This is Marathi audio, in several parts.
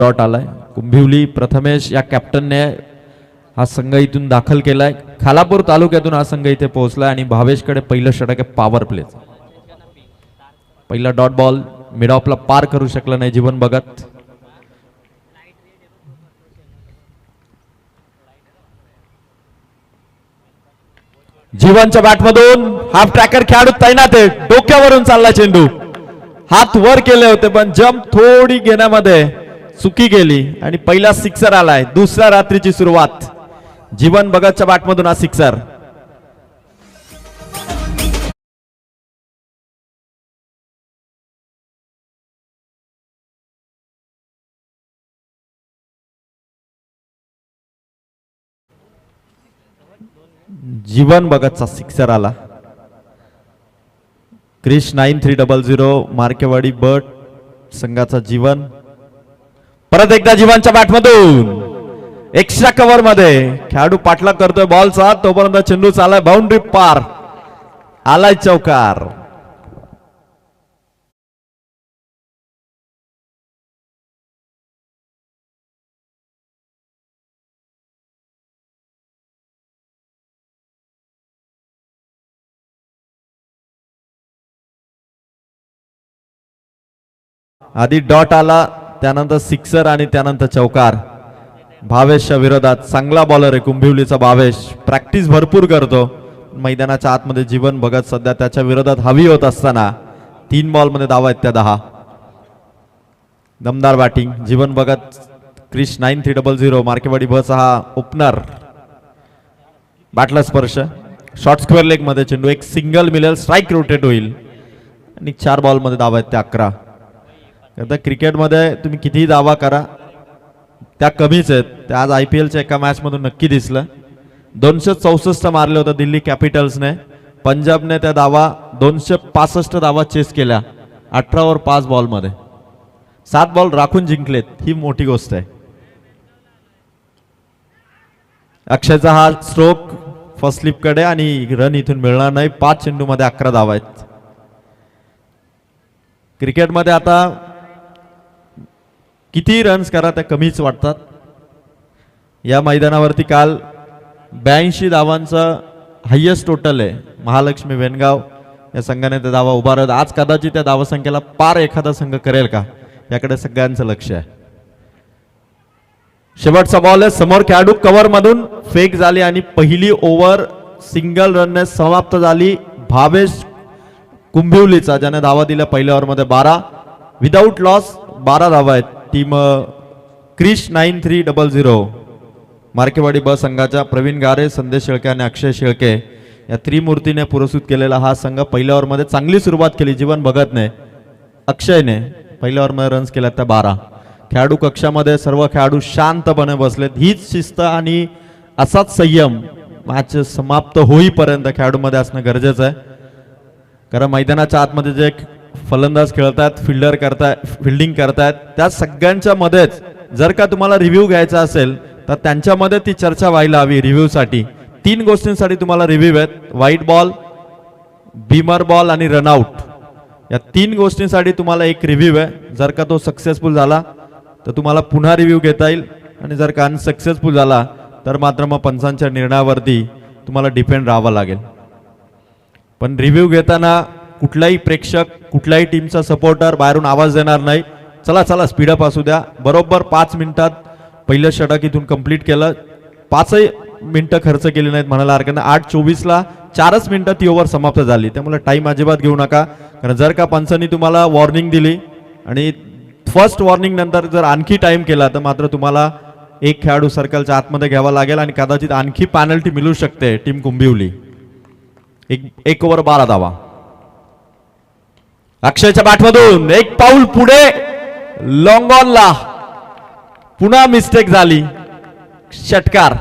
डॉट आलाय. कुंभिवली प्रथमेश या कॅप्टनने हा संघ इथून दाखल केलाय. खालापूर तालुक्यातून हा संघ इथे पोहोचलाय आणि भावेशकडे पहिलं षटक आहे पॉवर प्ले. पहिला डॉट बॉल मिड ऑफला पार करू शकला नाही जीवन भगत. जीवनच्या बॅटमधून हाफ ट्रॅकर खेळाडू तैनात आहे. डोक्यावरून चालला चेंडू, हात वर केले होते पण जंप थोडी घेण्यामध्ये चुकी केली आणि पहिला सिक्सर आलाय. दुसऱ्या रात्रीची सुरुवात जीवन भगतच्या बॅटमधून हा सिक्सर. जीवन भगतचा सिक्सर आला. क्रिश 9300 मार्केवाडी बट संघाचा जीवन. परत एकदा जीवनच्या बॅटमधून एक्स्ट्रा कव्हर मध्ये खेळाडू पाठलाग करतोय बॉलचा. तोपर्यंत चेंडू चालाय बाउंड्री पार, आलाय चौकार. आधी डॉट आला, त्यानंतर सिक्सर आणि त्यानंतर चौकार. भावेशच्या विरोधात चांगला बॉलर आहे कुंभिवलीचा भावेश. प्रॅक्टिस भरपूर करतो. मैदानाच्या आतमध्ये जीवन भगत सध्या त्याच्या विरोधात हवी होत असताना 3 बॉलमध्ये धावा आहेत त्या 10. दमदार बॅटिंग जीवन भगत. क्रिश 9300 मार्केवाडी बस हा ओपनर. बॅटला स्पर्श, शॉर्ट स्क्वेअर लेग मध्ये चेंडू एक सिंगल मिळेल, स्ट्राईक रोटेट होईल आणि 4 बॉलमध्ये धावा आहेत त्या 11. आता क्रिकेटमध्ये तुम्ही कितीही दावा करा त्या कमीच आहेत. त्या आज IPLच्या एका मॅच मधून नक्की दिसलं. 264 मारले होते दिल्ली कॅपिटल्सने. पंजाबने त्या धावा 265 धावा चेस केल्या 18 ओव्हर 5 बॉलमध्ये. 7 बॉल राखून जिंकलेत, ही मोठी गोष्ट आहे. अक्षयचा हा स्ट्रोक फर्स्ट स्लिप कडे आणि रन इथून मिळणार नाही. 5 चेंडूमध्ये 11 धावा आहेत. क्रिकेटमध्ये आता किती रन्स करा त्या कमीच वाटतात. या मैदानावरती काल 82 धावांचं हायेस्ट टोटल आहे. महालक्ष्मी वेनगाव या संघाने त्या धावा उभारत. आज कदाचित त्या धावसंख्येला पार एखादा संघ करेल का, याकडे सगळ्यांचं लक्ष आहे. शेवटचा बॉल आहे. समोर खेळाडू कव्हर मधून फेक झाली आणि पहिली ओव्हर सिंगल रनने समाप्त झाली. भावेश कुंभिवलीचा ज्याने धावा दिल्या पहिल्या ओव्हरमध्ये 12. विदाऊट लॉस 12 धावा आहेत. टीम क्रिश 9300 मार्केवाडी ब संघाच्या प्रवीण गारे, संदेश शेळके आणि अक्षय शेळके या त्रिमूर्तीने पुरस्कृत केलेला हा संघ पहिल्या ओव्हरमध्ये चांगली सुरुवात केली. जीवन भगतने, अक्षयने पहिल्या ओव्हरमध्ये रन्स केल्या त्या 12. खेळाडू कक्षामध्ये सर्व खेळाडू शांतपणे बसलेत. हीच शिस्त आणि असाच संयम मॅच समाप्त होईपर्यंत खेळाडूमध्ये असणं गरजेचं आहे. कारण मैदानाच्या आतमध्ये जे फलंदाज खेळतात, फिल्डर करतायत, फिल्डिंग करतायत, त्या सगळ्यांच्या मध्येच जर का तुम्हाला रिव्ह्यू घ्यायचा असेल तर त्यांच्यामध्ये ती चर्चा व्हायला हवी. रिव्ह्यूसाठी 3 गोष्टींसाठी तुम्हाला रिव्ह्यू आहेत. व्हाईट बॉल, बीमर बॉल आणि रनआउट. या 3 गोष्टींसाठी तुम्हाला एक रिव्ह्यू आहे. जर का तो सक्सेसफुल झाला तर तुम्हाला पुन्हा रिव्ह्यू घेता येईल आणि जर का अनसक्सेसफुल झाला तर मात्र मग पंचांच्या निर्णयावरती तुम्हाला डिपेंड राहावं लागेल. पण रिव्ह्यू घेताना कुठलाही प्रेक्षक, कुठल्याही टीमचा सपोर्टर बाहेरून आवाज देणार नाही. चला चला स्पीडअप असू द्या. बरोबर 5 मिनिटात पहिलं षटक इथून कंप्लीट केलं. 5 मिनिटं खर्च केली नाहीत म्हणायला हरकत नाही. 8:24ला 4च मिनिटात ती ओव्हर समाप्त झाली. त्यामुळे टाइम अजिबात घेऊ नका. कारण जर का पंचांनी तुम्हाला वॉर्निंग दिली आणि फर्स्ट वॉर्निंग नंतर जर आणखी टाइम केला तर मात्र तुम्हाला एक खेळाडू सर्कलच्या आतमध्ये घ्यावा लागेल आणि कदाचित आणखी पेनल्टी मिळू शकते टीम कुंभिवली. एक ओव्हर 12 धावा. अक्षयच्या बॅटमधून एक पाऊल पुढे, लॉंग ऑनला पुन्हा मिस्टेक झाली. षटकार.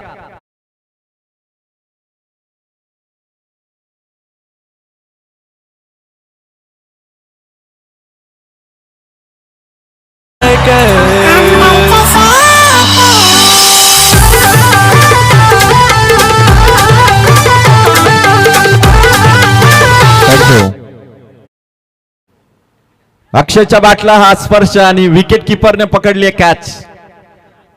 अक्षयच्या बॅटला हा स्पर्श आणि विकेट किपरने पकडली कॅच.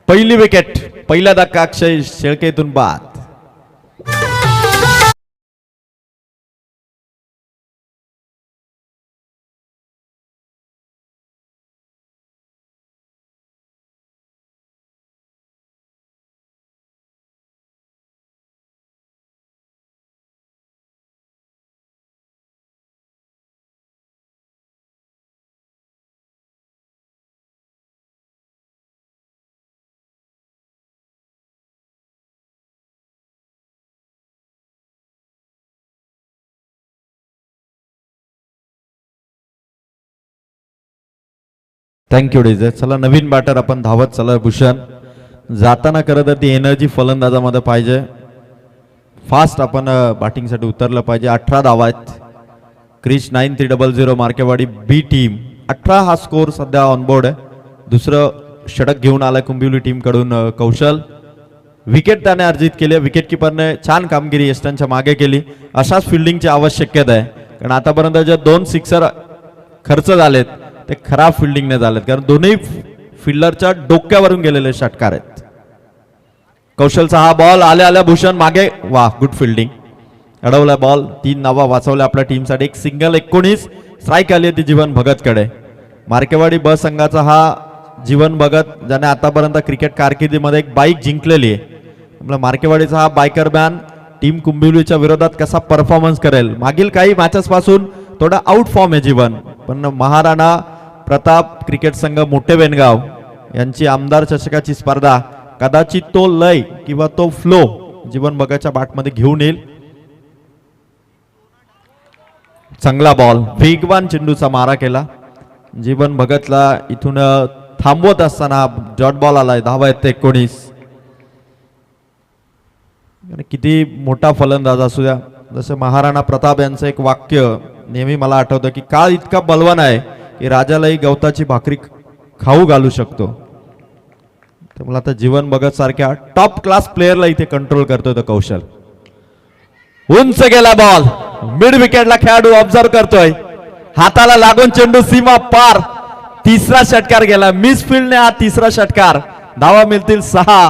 पहिली विकेट, पहिला धक्का अक्षय शेळकेतून बाद. Thank you DJ. चला नवीन बॅटर आपण धावत चला भूषण. जाताना करत ती एनर्जी फलंदाजामध्ये पाहिजे. फास्ट आपण बॅटिंगसाठी उतरलं पाहिजे. 18 धावा आहेत. क्रिश 9300 मार्केवाडी बी टीम 18 हा स्कोर सध्या ऑनबोर्ड आहे. दुसरं षटक घेऊन आलाय कुंभिवली टीम कडून कौशल. विकेट त्याने अर्जित केली. विकेट किपरने छान कामगिरी यष्टांच्या मागे केली. अशाच फिल्डिंगची आवश्यकता आहे, कारण आतापर्यंत जे 2 सिक्सर खर्च झालेत ते खराब फिल्डिंगने झालेत, कारण दोन्ही फिल्डरच्या डोक्यावरून गेलेले षटकार आहेत. कौशलचा हा बॉल आल्या आल्या भूषण मागे. वाह, गुड फिल्डिंग. अडवला बॉल. 3 नावा वाचवल्या आपल्या टीमसाठी. एक सिंगल 19 स्ट्राईक आली ती जीवन भगतकडे. मार्केवाडी ब संघाचा हा जीवन भगत, ज्याने आतापर्यंत क्रिकेट कारकिर्दीमध्ये एक बाईक जिंकलेली आहे. आपला मार्केवाडीचा हा बायकर बॅन टीम कुंभिवलीच्या विरोधात कसा परफॉर्मन्स करेल. मागील काही मॅचेस पासून थोडा आउट फॉर्म आहे जीवन, पण महाराणा प्रताप क्रिकेट संघ मोठे बेनगाव यांची आमदार चषकाची स्पर्धा कदाचित तो लय किंवा तो फ्लो जीवन भगतच्या बॅटमध्ये घेऊन येईल. चांगला बॉल, वेगवान चेंडूचा मारा केला. जीवन भगतला इथून थांबवत असताना डॉट बॉल आलाय. धावा आहेत 19. किती मोठा फलंदाज असू द्या, जसं महाराणा प्रताप यांचं एक वाक्य नेहमी मला आठवतं की काळ इतका बलवान आहे की राजालाही गवताची भाकरी खाऊ घालू शकतो. तर मला आता जीवन भगत सारख्या टॉप क्लास प्लेअरला इथे कंट्रोल करतोय तो कौशल. उंच गेला बॉल. मिड विकेटला खेळाडू ऑब्झर्व करतोय. हाताला लागून चेंडू सीमा पार. तिसरा षटकार गेला. मिस फील्डने हा तिसरा षटकार. धावा मिळतील 6.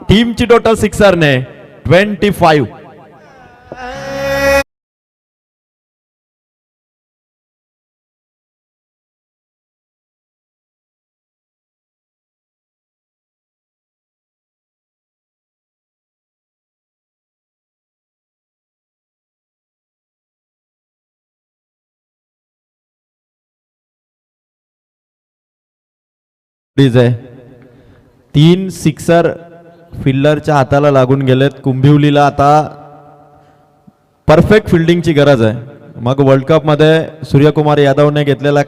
टीमची टोटल सिक्सरने 25. आहे 3 सिक्सर फिल्डरच्या हाताला लागून गेलेत. कुंभिवलीला आता परफेक्ट फिल्डिंगची गरज आहे. मग वर्ल्ड कप मध्ये सूर्यकुमार यादवने घेतलेला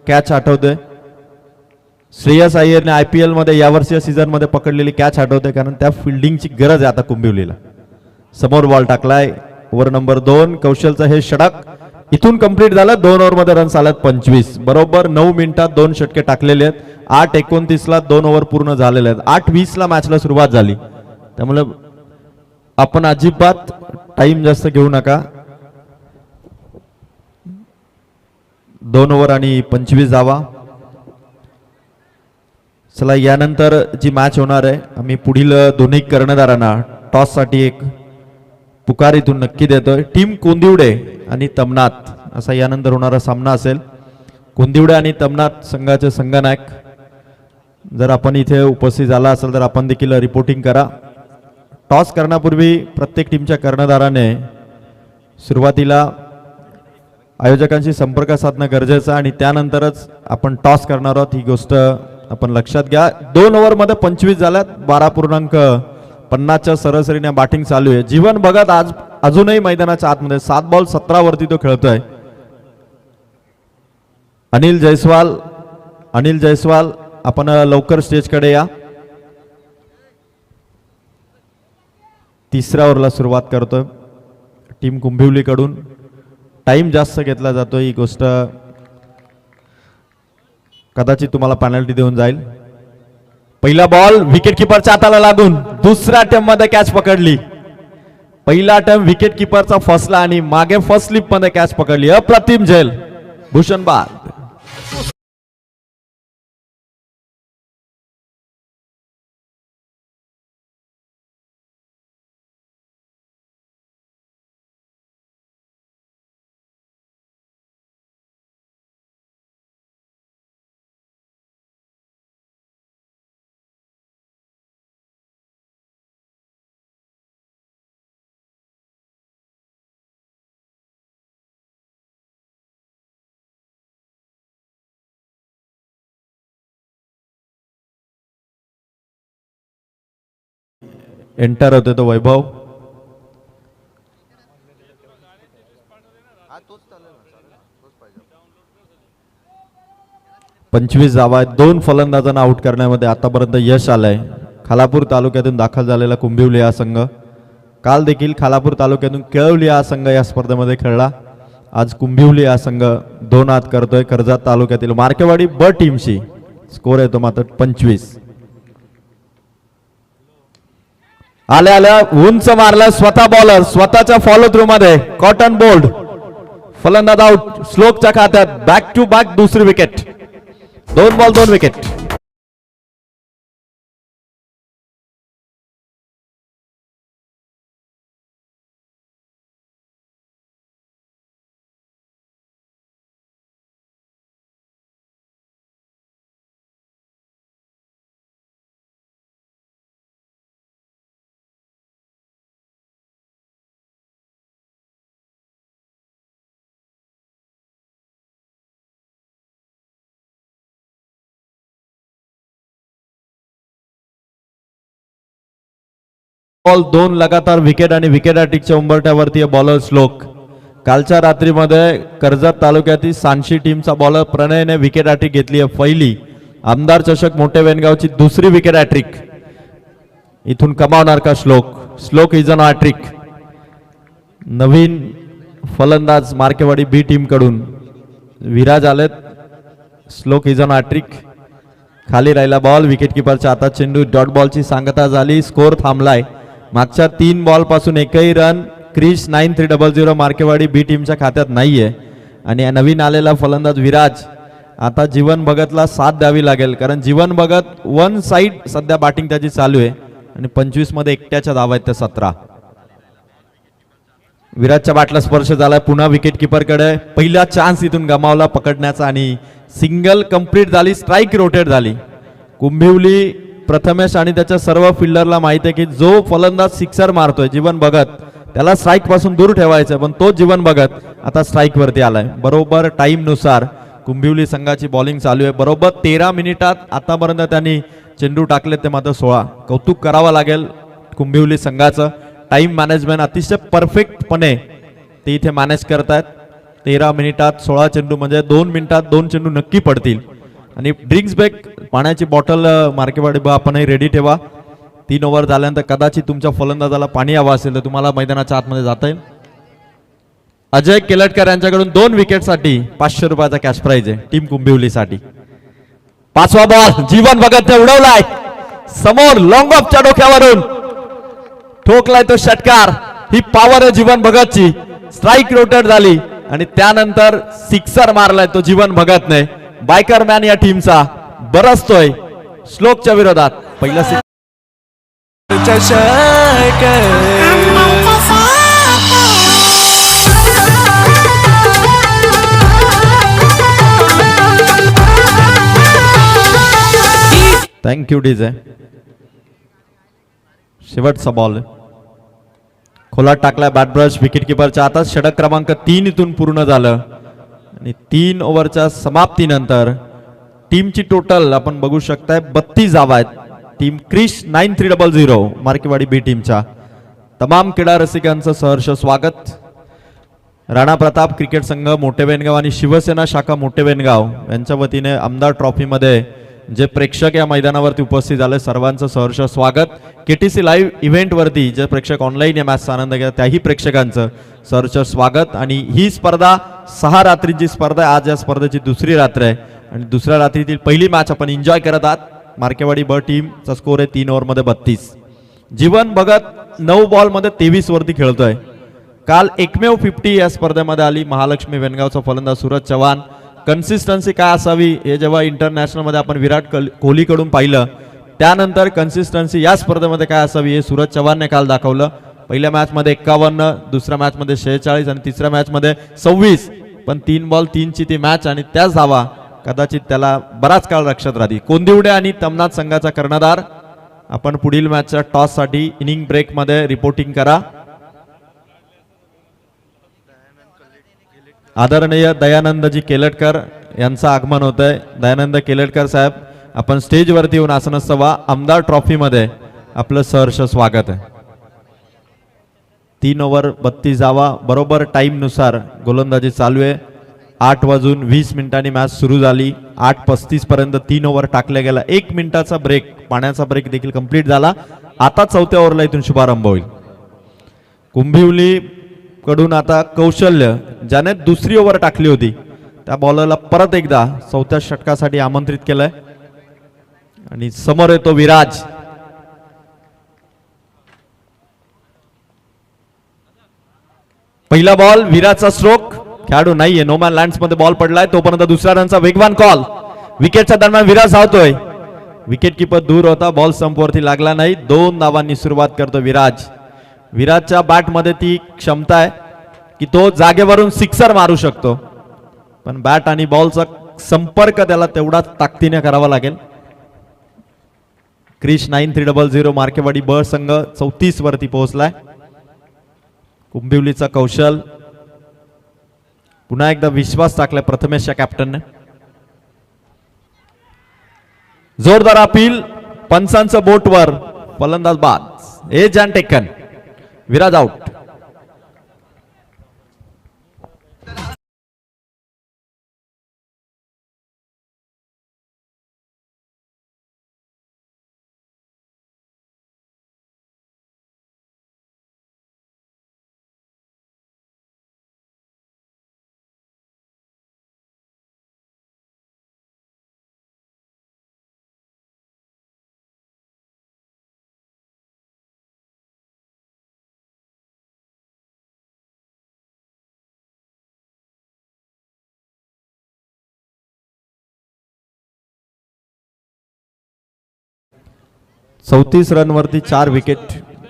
कॅच आठवते. श्रेयस अय्यरने IPL मध्ये यावर्षीच्या सीझन मध्ये पकडलेली कॅच आठवते, कारण त्या फिल्डिंगची गरज आहे आता कुंभिवलीला. समोर बॉल टाकलाय. Over number 2. कौशलचं हे षटक इथून कंप्लीट झालं. 2 ओव्हर मध्ये रन्स आल्यात 25. बरोबर 9 मिनिटात 2 षटके टाकलेले आहेत. 8:29 ला 2 ओव्हर पूर्ण झालेले आहेत. 8:20 ला मॅचला सुरुवात झाली. त्यामुळे आपण अजिबात टाइम जास्त घेऊ नका. 2 ओव्हर आणि 25 धावा. चला, यानंतर जी मॅच होणार आहे, आम्ही पुढील दोन्ही कर्णधारांना टॉस साठी एक पुकार इथून नक्की देतोय. टीम कोंदिवडे आणि तमनाथ असा यानंतर होणारा सामना असेल. कोंदिवडे आणि तमनाथ संघाचे संघनायक जर आपण इथे उपस्थित झाला असेल तर आपण देखील रिपोर्टिंग करा. टॉस करण्यापूर्वी प्रत्येक टीमच्या कर्णधाराने सुरुवातीला आयोजकांशी संपर्क साधणं गरजेचं आहे, आणि त्यानंतरच आपण टॉस करणार आहोत ही गोष्ट आपण लक्षात घ्या. 2 ओव्हर मध्ये 25 झाल्यात. 12.50च्या सरासरीने बॅटिंग चालू आहे. जीवन भगत आज अजूनही मैदानाच्या आतमध्ये 7 बॉल 17 वरती तो खेळतोय. अनिल जयस्वाल आपण लवकर स्टेजकडे या. 3ऱ्या ओव्हरला सुरुवात करतोय टीम कुंभिवलीकडून. टाइम जास्त घेतला जातो, ही गोष्ट कदाचित तुम्हाला पेनल्टी देऊन जाईल. पहिला बॉल विकेट किपरच्या हाताला लागून दुसऱ्या अटेम्प्ट मध्ये कॅच पकडली. पहिला अटेम्प्ट विकेट किपरचा फसला आणि मागे फर्स्ट स्लिप मध्ये कॅच पकडली. अप्रतिम झेल. भूषण बाद. एंटर होते तो वैभव. 25 धावा आहेत. 2 फलंदाजांना आउट करण्यामध्ये आतापर्यंत यश आलंय. खालापूर तालुक्यातून दाखल झालेला कुंभिवली हा संघ काल देखील खालापूर तालुक्यातून केळवली हा संघ या स्पर्धेमध्ये खेळला. आज कुंभिवली हा संघ 2 हात करतोय कर्जत तालुक्यातील मार्केवाडी ब टीमशी. स्कोर येतो मात्र 25. आल्या आल्या उंच मारला स्वतः बॉलर स्वतःच्या फॉलो थ्रू मध्ये कॉटन बोल्ड. फलंदाज आउट. श्लोकच्या खात्यात बॅक टू बॅक दुसरी विकेट. 2 ball 2 wicket. बॉल 2 लगातार विकेट आणि विकेट हॅट्रिकच्या उंबरठ्यावरती बॉलर श्लोक. कालच्या रात्रीमध्ये कर्जत तालुक्यातील सांशी टीमचा बॉलर प्रणयने विकेट हॅट्रिक घेतली आहे. पहिली आमदार चषक मोठे वेनगावची दुसरी विकेट हॅट्रिक. इथून कमावणार का श्लोक? श्लोक इज अन हॅट्रिक. नवीन फलंदाज मार्केवाडी बी टीम कडून विराज आलेत. श्लोक इज अन हॅट्रिक. खाली राहिला बॉल. विकेट किपरच्या हातात चेंडू. डॉट बॉलची सांगता झाली. स्कोर थांबलाय. मागच्या 3 बॉल पासून एकही रन क्रिश 9300 मार्केवाडी बी टीमच्या खात्यात नाहीये. आणि नवीन आलेला फलंदाज विराज आता जीवन भगतला साथ द्यावी लागेल कारण जीवन भगत 1 साइड सध्या बॅटिंग त्याची चालू आहे आणि 25 मध्ये एकट्याच्या धावा आहेत त्या 17. विराजच्या बॅटला स्पर्श झालाय. पुन्हा विकेट किपर कडे. पहिला चान्स इथून गमावला पकडण्याचा आणि सिंगल कंप्लीट झाली. स्ट्राईक रोटेट झाली. कुंभिवली प्रथमेश आणि त्याच्या सर्व फिल्डरला माहिती आहे की जो फलंदाज सिक्सर मारतोय जीवन भगत त्याला स्ट्राईक पासून दूर ठेवायचं. पण तो जीवन भगत आता स्ट्राईक वरती आलाय. बरोबर टाइम नुसार कुंभिवली संघाची बॉलिंग चालू आहे. बरोबर 13 मिनिटात आतापर्यंत त्यांनी चेंडू टाकले ते मात्र 16. कौतुक करावं लागेल कुंभिवली संघाचं. टाइम मॅनेजमेंट अतिशय परफेक्टपणे ते इथे मॅनेज करतायत. 13 मिनिटात 16 चेंडू म्हणजे 2 मिनिटात 2 चेंडू नक्की पडतील. आणि ड्रिंक्स बॅग पाण्याची बॉटल मार्केवाडी आपणही रेडी ठेवा. 3 ओव्हर झाल्यानंतर कदाचित तुमच्या फलंदाजाला पाणी हवं असेल तर तुम्हाला मैदानाच्या आतमध्ये जाता येईल. अजय केलटकर यांच्याकडून 2 विकेटसाठी 500 रुपयाचा कॅश प्राइज आहे टीम कुंभिवलीसाठी. 5वा बॉल जीवन भगतने उडवलाय समोर. लॉंग ऑफच्या डोक्यावरून ठोकलाय तो षटकार. ही पॉवर आहे जीवन भगतची. स्ट्राईक रोटेट झाली आणि त्यानंतर सिक्सर मारलाय तो जीवन भगतने. बायकर मॅन या टीमचा बरसतोय श्लोकच्या विरोधात. पहिला थँक्यू डीजे. शेवटचा बॉल खोलात टाकलाय बॅट ब्रश. विकेट किपरच्या हातात. षटक क्रमांक 3 इथून पूर्ण झालं आणि 3 ओव्हरच्या समाप्तीनंतर टीमची टोटल आपण बघू शकताय 32 धावा आहेत. टीम क्रिश 9300 मार्केवाडी बी टीमच्या. तमाम क्रीडा रसिकांचं सहर्ष स्वागत. राणा प्रताप क्रिकेट संघ मोठे वेनगाव आणि शिवसेना शाखा मोठे वेनगाव यांच्या वतीने आमदार ट्रॉफीमध्ये जे प्रेक्षक या मैदानावरती उपस्थित झाले सर्वांचं सहर्ष स्वागत. केटीसी लाईव्ह इव्हेंटवरती जे प्रेक्षक ऑनलाईन या मॅचचा आनंद घेतात त्याही प्रेक्षकांचं सहर्ष स्वागत. आणि ही स्पर्धा 6 रात्रीची स्पर्धा आहे. आज या स्पर्धेची दुसरी रात्र आहे आणि दुसऱ्या रात्रीतील पहिली मॅच आपण एन्जॉय करत आहात. मार्केवाडी ब टीमचा स्कोर आहे 3 ओव्हरमध्ये 32. जीवन भगत 9 बॉलमध्ये 23 वरती खेळतोय. काल एकमेव 50 या स्पर्धेमध्ये आली. महालक्ष्मी वेनगावचा फलंदाज सूरज चव्हाण. कन्सिस्टन्सी काय असावी हे जेव्हा इंटरनॅशनल मध्ये आपण विराट कोहलीकडून पाहिलं त्यानंतर कन्सिस्टन्सी या स्पर्धेमध्ये काय असावी हे सूरज चव्हाणने काल दाखवलं. पहिल्या मॅच मध्ये 51, दुसऱ्या मॅच मध्ये 46 आणि तिसऱ्या मॅच मध्ये 26. पण 3 बॉल 3 ची ती मॅच आणि त्याच धावा कदाचित त्याला बराच काळ लक्षात राहतील. कोंदिवडे आणि तमनाथ संघाचा कर्णधार आपण पुढील मॅचच्या टॉस साठी इनिंग ब्रेक मध्ये रिपोर्टिंग करा. आदरणीय दयानंदजी केलटकर यांचं आगमन होत आहे. दयानंद केलटकर साहेब आपण स्टेजवरती येऊन आसनस्थ व्हा. आमदार ट्रॉफी मध्ये आपलं सहर्ष स्वागत आहे. 3 ओव्हर 32 धावा बरोबर टाइम नुसार गोलंदाजी चालू आहे. 8:20 मॅच सुरू झाली. 8:35 पर्यंत 3 ओव्हर टाकल्या गेला. 1 मिनिटाचा ब्रेक, पाण्याचा ब्रेक देखील कंप्लीट झाला. आता 4थ्या ओव्हरला इथून शुभारंभ होईल. कुंभिवली कडून आता कौशल्य, ज्याने दुसरी ओव्हर टाकली होती, त्या बॉलरला परत एकदा 4थ्या षटकासाठी आमंत्रित केलंय आणि समोर येतो विराज. पहिला बॉल, विराजचा स्ट्रोक, खेळाडू नाहीये, नोमॅन लँड्स मध्ये बॉल पडलाय. तोपर्यंत दुसऱ्या रनचा वेगवान कॉल. विकेटच्या दरम्यान विराज धावतोय. विकेट किपर दूर होता, बॉल संपवरती लागला नाही. 2 धावांनी सुरुवात करतो विराज. विराजच्या बॅट मध्ये ती क्षमता आहे की तो जागेवरून सिक्सर मारू शकतो, पण बॅट आणि बॉलचा संपर्क त्याला तेवढाच ताकदीने करावा लागेल. क्रिश 9300 मार्केवाडी ब संघ 34 वरती पोहोचलाय. कुंभिवलीचा कौशल पुन्हा एकदा विश्वास टाकलाय प्रथमेशच्या कॅप्टनने. जोरदार अपील, पंचांचं बोटवर, फलंदाज बाद. Edge and taken. Viraj out. चौतीस रन वरती 4 विकेट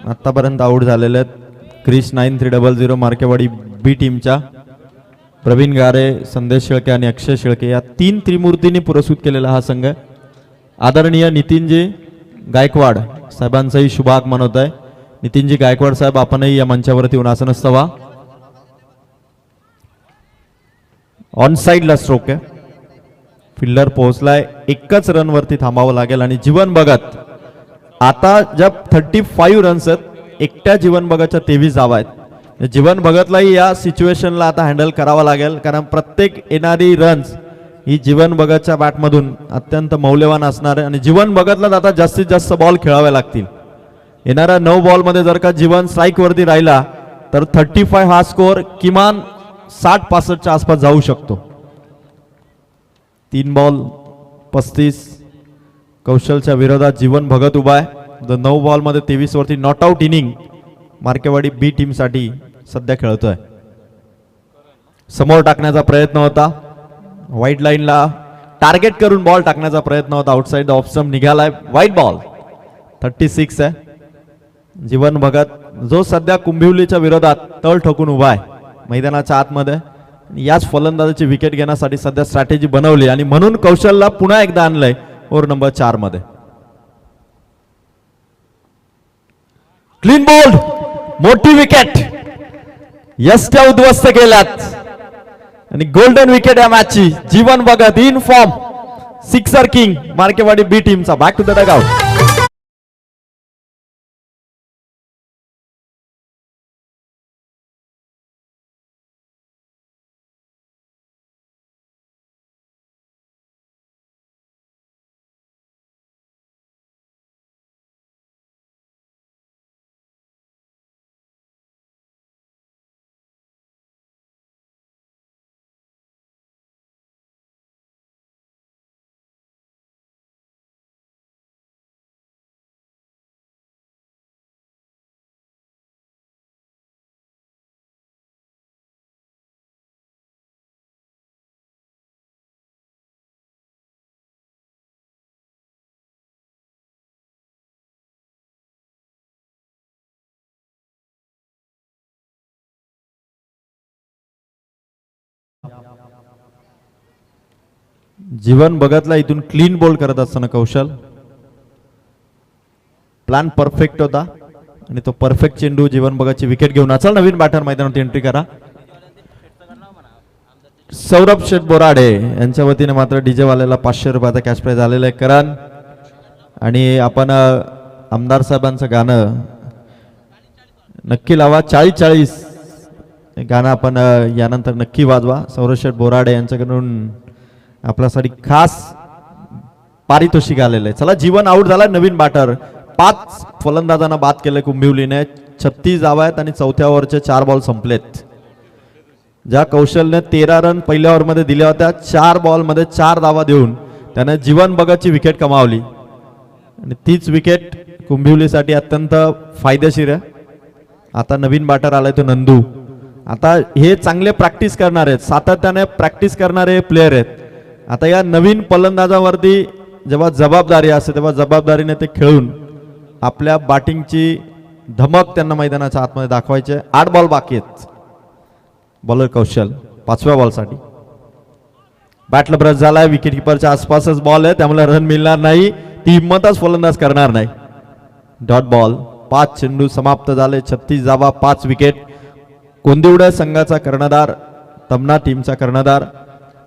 आतापर्यंत आउट झालेले आहेत. क्रिश 9300 मार्केवाडी बी टीमच्या प्रवीण गारे, संदेश शेळके आणि अक्षय शेळके या 3 त्रिमूर्तींनी पुरस्कृत केलेला हा संघ. आदरणीय नितीनजी गायकवाड साहेबांचाही शुभ आगमन होत आहे. नितीनजी गायकवाड साहेब, आपणही या मंचावरती येऊन आसनस्थ व्हा. ऑन साइडला स्ट्रोक आहे. फिल्डर पोहोचलाय. 1च रन वरती थांबावं लागेल आणि जीवन भगत आता जब 35 रन्स आहेत. एकट्या जीवन भगतच्या 23 धावा आहेत. जीवन भगतलाही या सिच्युएशनला आता हँडल करावा लागेल, कारण प्रत्येक येणारी रन्स ही जीवन भगतच्या बॅटमधून अत्यंत मौल्यवान असणार आहे आणि जीवन भगतला आता जास्तीत जास्त बॉल खेळावे लागतील. येणाऱ्या 9 बॉलमध्ये जर का जीवन स्ट्राईक वरती राहिला तर 35 हा स्कोर किमान 60-65च्या आसपास जाऊ शकतो. 3 बॉल 35. कौशलच्या विरोधात जीवन भगत उभा आहे. 9 बॉलमध्ये 23 वरती not out inning Markewadi B team साठी सध्या खेळतोय. समोर टाकण्याचा प्रयत्न होता, व्हाईट लाईनला टार्गेट करून बॉल टाकण्याचा प्रयत्न होता. आउटसाइड ऑफ स्टंप निघालाय. White ball. 36 आहे. जीवन भगत जो सध्या कुंभिवलीच्या विरोधात तळ ठोकून उभा आहे मैदानाच्या आतमध्ये, याच फलंदाजाची विकेट घेण्यासाठी सध्या स्ट्रॅटेजी बनवली आणि म्हणून कौशलला पुन्हा एकदा आणलंय ओव्हर नंबर 4 मध्ये. क्लीन बोल्ड, मोठी विकेट, यष्ट्या उद्ध्वस्त केल्यात आणि गोल्डन विकेट या मॅचची. Jeevan Bhagat in form, sixer king Markewadi B टीमचा. Back to the dugout. Jeevan भगतला इथून क्लीन बोल्ड करत असताना कौशल, प्लॅन परफेक्ट होता आणि तो परफेक्ट चेंडू जीवन भगतची विकेट घेऊन अचाल नवीन बॅटर मैदानात एंट्री करा. सौरभ शेठ बोराडे यांच्या वतीने मात्र डीजे वाल्याला 500 रुपयाचा कॅश प्राइज आलेला आहे. करण आणि आपण आमदार साहेबांचं गाणं नक्की लावा. 40-40 गाणं आपण यानंतर नक्की वाजवा. सौरशेठ बोराडे यांच्याकडून आपल्यासाठी खास पारितोषिक आलेलं आहे. चला, जीवन आउट झाला. नवीन बॅटर 5 फलंदाजांना बाद केले कुंभिवलीने. 36 धावा आहेत आणि चौथ्या ओव्हरचे 4 बॉल संपलेत. ज्या कौशलने 13 रन पहिल्या ओव्हरमध्ये दिल्या होत्या, 4 बॉलमध्ये 4 धावा देऊन त्याने जीवन भगतची विकेट कमावली आणि तीच विकेट कुंभिवलीसाठी अत्यंत फायदेशीर आहे. आता नवीन बॅटर आलाय तो नंदू. आता हे चांगले प्रॅक्टिस करणार आहेत, सातत्याने प्रॅक्टिस करणारे प्लेयर आहेत. आता या नवीन फलंदाजावरती जेव्हा जबाबदारी असते तेव्हा जबाबदारीने ते खेळून आपल्या बॅटिंगची धमक त्यांना मैदानाच्या आतमध्ये दाखवायचे. 8 बॉल बाकी आहेत. बॉलर कौशल 5व्या बॉलसाठी बॅटला ब्रश झालाय. विकेट किपरच्या आसपासच बॉल आहे, त्यामुळे रन मिळणार नाही. ती हिंमतच फलंदाज करणार नाही. Dot ball. 5 चेंडू समाप्त झाले. 36 धावा, 5 विकेट. कोंदिवडे संघाचा कर्णधार, तमना टीमचा कर्णधार,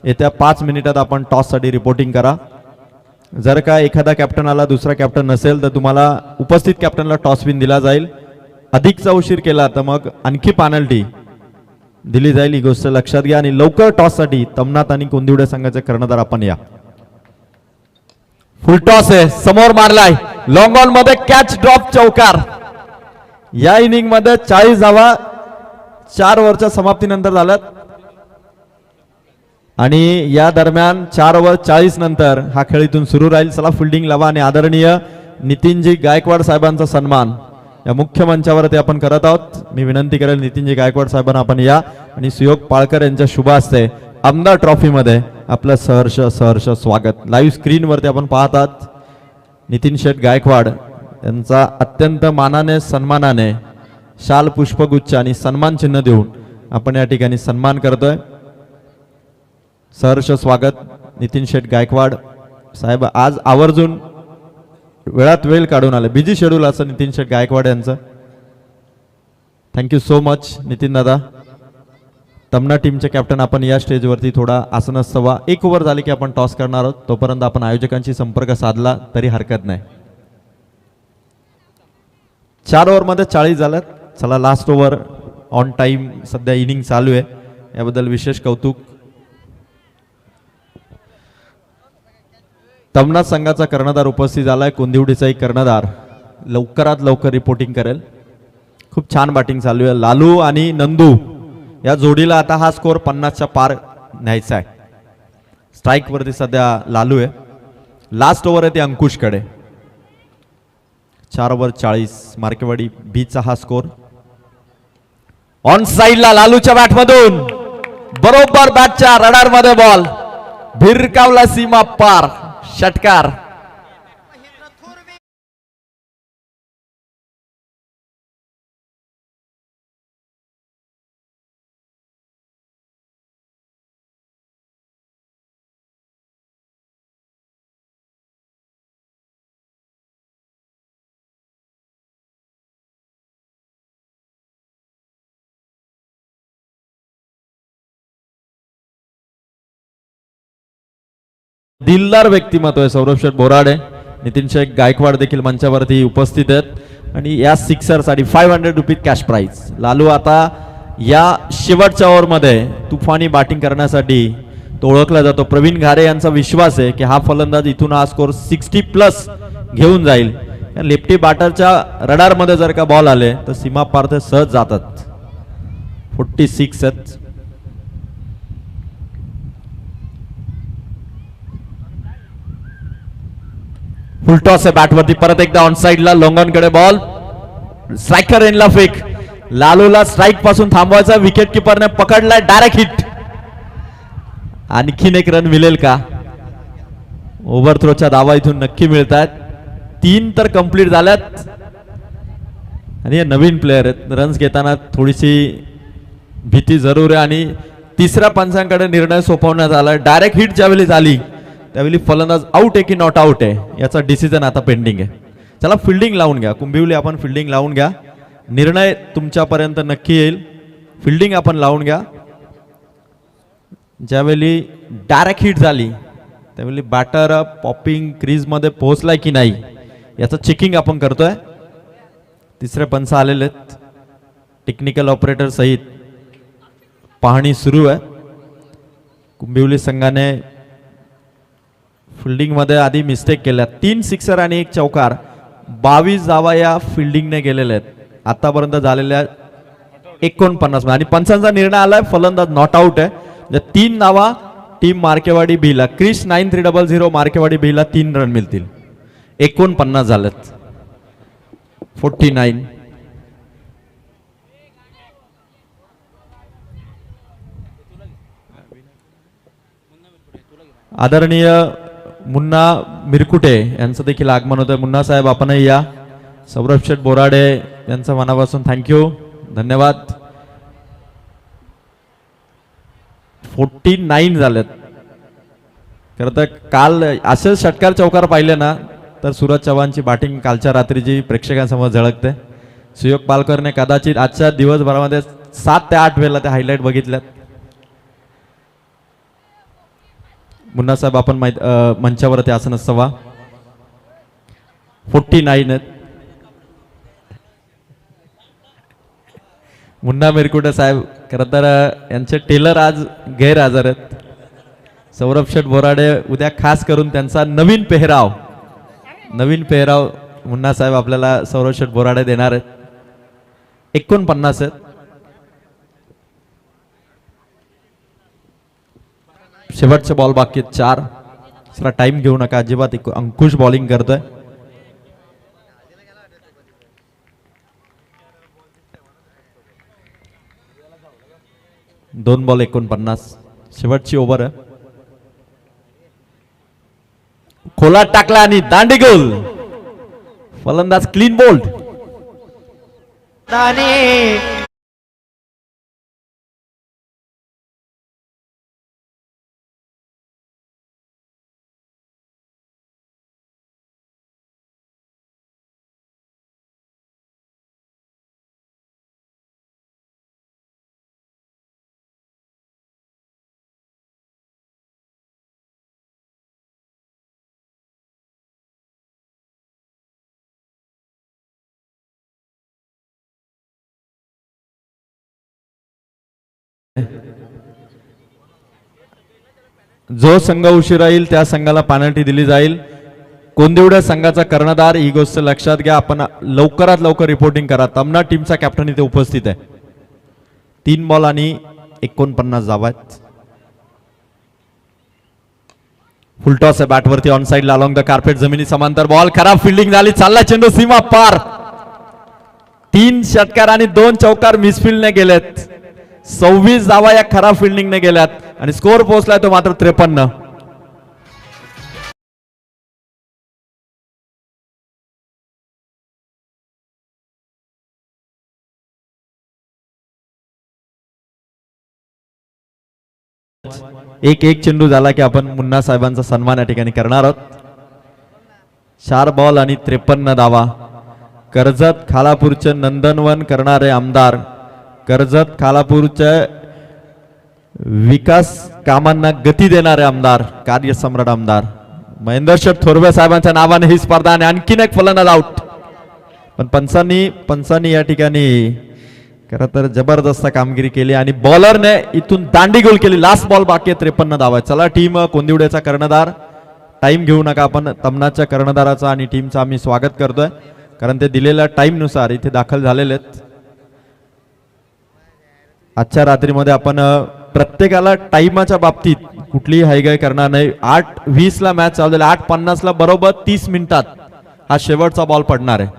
येत्या 5 मिनिटात आपण टॉस साठी रिपोर्टिंग करा. जर का एखादा कॅप्टन आला, दुसरा कॅप्टन नसेल तर तुम्हाला उपस्थित कॅप्टनला टॉस विन दिला जाईल. अधिकचा उशीर केला तर मग आणखी पेनल्टी दिली जाईल. ही गोष्ट लक्षात घ्या. आणि लवकर टॉस साठी तमनात आणि कोंदिवडे संघाचे कर्णधार आपण या. फुल टॉस आहे, समोर मारलाय. लॉंग ऑन मध्ये कॅच ड्रॉप चौकार. या इनिंग मध्ये 40 धावा 4 ओव्हरच्या समाप्तीनंतर झाल्यात आणि या दरम्यान 4 ओव्हर 40 नंतर हा खेळ इथून सुरू राहील. चला, फिल्डिंग लावा आणि आदरणीय नितीनजी गायकवाड साहेबांचा सन्मान या मुख्य मंचावरती आपण करत आहोत. मी विनंती करेल नितीनजी गायकवाड साहेबांना आपण या आणि सुयोग पाळकर यांच्या शुभ हस्ते आमदार ट्रॉफी मध्ये आपलं सहर्ष सहर्ष स्वागत. लाईव्ह स्क्रीनवरती आपण पाहतात नितीन शेठ गायकवाड यांचा अत्यंत मानाने सन्मानाने शाल, पुष्पगुच्छ आणि सन्मान चिन्ह देऊन आपण या ठिकाणी सन्मान करतोय. सहर्ष स्वागत नितीन शेठ गायकवाड साहेब. आज आवर्जून वेळात वेळ काढून आले, बिझी शेड्यूल असं नितीन शेठ गायकवाड यांचं. थँक्यू सो मच नितीन दादा. तमना टीमचे कॅप्टन आपण या स्टेजवरती थोडा आसन सवा. 1 ओव्हर झाली की आपण टॉस करणार आहोत. तोपर्यंत आपण आयोजकांशी संपर्क साधला तरी हरकत नाही. 4 ओव्हरमध्ये 40 झाल्यात. चला, लास्ट ओव्हर ऑन टाइम सध्या इनिंग चालू आहे, याबद्दल विशेष कौतुक. तमना संघाचा कर्णधार उपस्थित झालाय. कोंदिवडीचाही कर्णधार लवकरात लवकर रिपोर्टिंग करेल. खूप छान बॅटिंग चालू आहे. लालू आणि नंदू या जोडीला आता हा स्कोर 50च्या पार न्यायचा आहे. स्ट्राईक वरती सध्या लालू आहे. लास्ट ओव्हर आहे ती अंकुशकडे. 4 ओव्हर 40 मार्केवाडी बीचा हा स्कोर. ऑन साइडला लालूच्या बॅटमधून बरोबर बॅटच्या रडार मध्ये बॉल भिरकावला सीमा पार. षटकार. दिलदार व्यक्तिमत्व आहे सौरभ शेठ बोराडे. नितीन शेठ गायकवाड देखील मंचावरती उपस्थित आहेत आणि या सिक्सर साठी 500 रुपीज कॅश प्राइज. लालू आता या शेवटच्या ओव्हरमध्ये तुफानी बॅटिंग करण्यासाठी तो ओळखला जातो. प्रवीण घारे यांचा विश्वास आहे की हा फलंदाज इथून हा स्कोर 60+ घेऊन जाईल. लेफ्टी बॅटरच्या रडार मध्ये जर का बॉल आले तर सीमा पार ते सहज जातात. 46 आहेत. फुल टॉस आहे बॅटवरती. परत एकदा ऑन साइडला लॉंगॉन कडे बॉल. स्ट्रायकर एंडला फेक. लालूला स्ट्राईक पासून थांबवायचा. विकेट किपरने पकडलाय. Direct hit. आणखीन एक रन मिळेल का? ओव्हरथ्रोच्या धावा इथून नक्की मिळत आहेत. 3 तर कंप्लीट झाल्यात आणि हे नवीन प्लेयर आहेत. रन्स घेताना थोडीशी भीती जरूर आहे आणि तिसऱ्या पंचांकडे निर्णय सोपवण्यात आला. डायरेक्ट हिट ज्यावेळी झाली त्यावेळी फलंदाज आउट आहे की नॉट आउट आहे याचा डिसिजन आता पेंडिंग आहे. चला, फिल्डिंग लावून घ्या. कुंभिवली आपण फिल्डिंग लावून घ्या. निर्णय तुमच्यापर्यंत नक्की येईल. फिल्डिंग आपण लावून घ्या. ज्यावेळी डायरेक्ट हिट झाली त्यावेळी बॅटर पॉपिंग क्रीज मध्ये पोहोचलाय की नाही याचं चेकिंग आपण करतोय. तिसरे पंच आलेले आहेत. टेक्निकल ऑपरेटर सहित पाहणी सुरू आहे. कुंभिवली संघाने फिल्डिंग मध्ये आधी मिस्टेक केल्या. 3 सिक्सर आणि 1 चौकार, 22 धावा या फिल्डिंगने गेलेल्या आहेत आतापर्यंत झालेल्या 49 आणि पंचांचा निर्णय आलाय फलंदाज नॉट आउट आहे. 3 धावा टीम मार्केवाडी बीला, क्रिश 9300 मार्केवाडी बीला 3 रन मिळतील. 49 झालेत. 49. आदरणीय मुन्ना मिरकुटे यांचं देखील आगमन होतं. मुन्ना साहेब आपणही या. सौरभ शेठ बोराडे यांचं मनापासून थँक्यू, धन्यवाद. 49 झालेत. खरं तर काल असेच षटकार चौकार पाहिले ना तर सूरज चव्हाणची बॅटिंग कालच्या रात्रीची प्रेक्षकांसमोर झळकते. सुयोग पालकरने कदाचित आजच्या दिवसभरामध्ये 7 ते 8 वेळेला ते हायलाइट बघितल्यात. मुन्ना साहेब आपण मंचावरती आसन असावा. 49 आहेत. मुन्ना मिरकुटे साहेब खरं तर यांचे टेलर आज गैरहजर आहेत. सौरभ शेठ बोराडे उद्या खास करून त्यांचा नवीन पेहराव मुन्ना साहेब आपल्याला सौरभ शेठ बोराडे देणार आहेत. 49 आहेत. शेवटचे बॉल बाकी आहेत 4. दुसरा टाइम घेऊ नका अजिबात. अंकुश बॉलिंग करतोय. दोन बॉल 49. शेवटची ओव्हर आहे. खोला टाकला आणि दांडी गोल. फलंदाज क्लीन बोल्ड. जो संघ उशिरा येईल त्या संघाला पेनल्टी दिली जाईल. कोंदिवड्या संघाचा कर्णधार, ही गोष्ट लक्षात घ्या. आपण लवकरात लवकर रिपोर्टिंग करा. तमना टीमचा कॅप्टन इथे उपस्थित आहे. 3 बॉल आणि 49 धावा आहेत. फुलटॉस आहे बॅटवरती ऑन साइडला अलॉंग द कार्पेट, जमिनी समांतर बॉल. खराब फिल्डिंग झाली. चालला चेंडू सीमा पार. 3 षटकार आणि 2 चौकार मिसफिल्डने गेलेत. 26 धावा या खराब फिल्डिंगने गेल्यात आणि स्कोर पोहोचलाय तो मात्र 53. एक चेंडू झाला की आपण मुन्ना साहेबांचा सन्मान या ठिकाणी करणार आहोत. 4 बॉल आणि 53 धावा. कर्जत खालापूरचे नंदनवन करणारे आमदार, कर्जत खालापूरच्या विकास कामांना गती देणारे आमदार, कार्यसम्राट आमदार महेंद्र शेठ थोरवे साहेबांच्या नावाने ही स्पर्धा. आणि आणखीन एक फलंदाज आउट. पण पंचांनी या ठिकाणी खरं तर जबरदस्त कामगिरी केली आणि बॉलरने इथून दांडी गोल केली. लास्ट बॉल बाकी आहे. 53 धावा. चला टीम कोंदिवड्याचा कर्णधार, टाइम घेऊ नका आपण. तमनाच्या कर्णधाराचा आणि टीमचा आम्ही स्वागत करतोय कारण ते दिलेल्या टाइम नुसार इथे दाखल झालेले आहेत. आजच्या रात्रीमध्ये आपण प्रत्येकाला टाइमाच्या बाबतीत कुठलीही हायगाय करणार नाही. 8:20 ला मॅच चालू झाली. 8:50 ला बरोबर 30 मिनिटात हा शेवटचा बॉल पडणार आहे.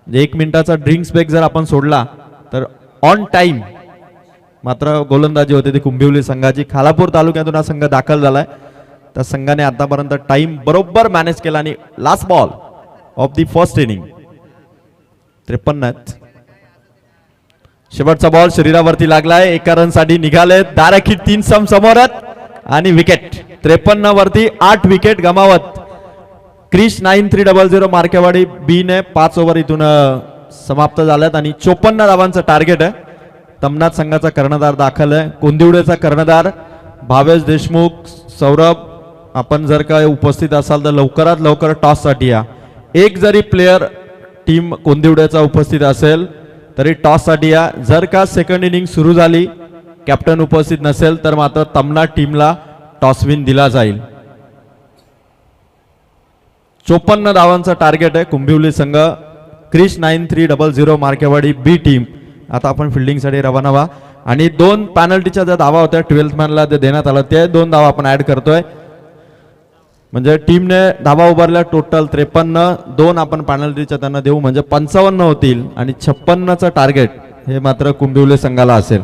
1 मिनिटाचा ड्रिंक्स ब्रेक जर आपण सोडला तर ऑन टाइम मात्र गोलंदाजी होते ती कुंभिवली संघाची. खालापूर तालुक्यातून हा संघ दाखल झालाय. त्या संघाने आतापर्यंत टाइम बरोबर मॅनेज केला आणि last ball of the first inning 53. शेवटचा बॉल शरीरावरती लागलाय. 1 रनसाठी निघाले. दाराखीट 3 सम समोर आणि विकेट. 53 वरती 8 विकेट गमावत क्रिश 9300 मार्केवाडी बी ने 5 ओव्हर इथून समाप्त झाल्यात आणि 54 धावांचं टार्गेट आहे. तमनाथ संघाचा कर्णधार दाखल आहे. कोंदिवड्याचा कर्णधार भावेश देशमुख. सौरभ आपण जर का उपस्थित असाल तर लवकरात लवकर टॉस साठी या. एक जरी प्लेयर टीम कोंदिवड्याचा उपस्थित असेल तरी टॉससाठी या. जर का सेकंड इनिंग सुरू झाली कॅप्टन उपस्थित नसेल तर मात्र तमना टीमला टॉस विन दिला जाईल. 54 धावांचा टार्गेट आहे कुंभिवली संघ. Krish 9300 मार्केवाडी B team. आता आपण फिल्डिंगसाठी रवाना व्हा आणि 2 पॅनल्टीच्या ज्या धावा होत्या 12th मॅनला ते देण्यात आलं ते 2 धावा आपण ऍड करतोय. म्हणजे टीमने धावा उभारल्या टोटल 53. 2 आपण पॅनल्टीच्या त्यांना देऊ म्हणजे 55 होतील आणि 56चं टार्गेट हे मात्र कुंभिवली संघाला असेल.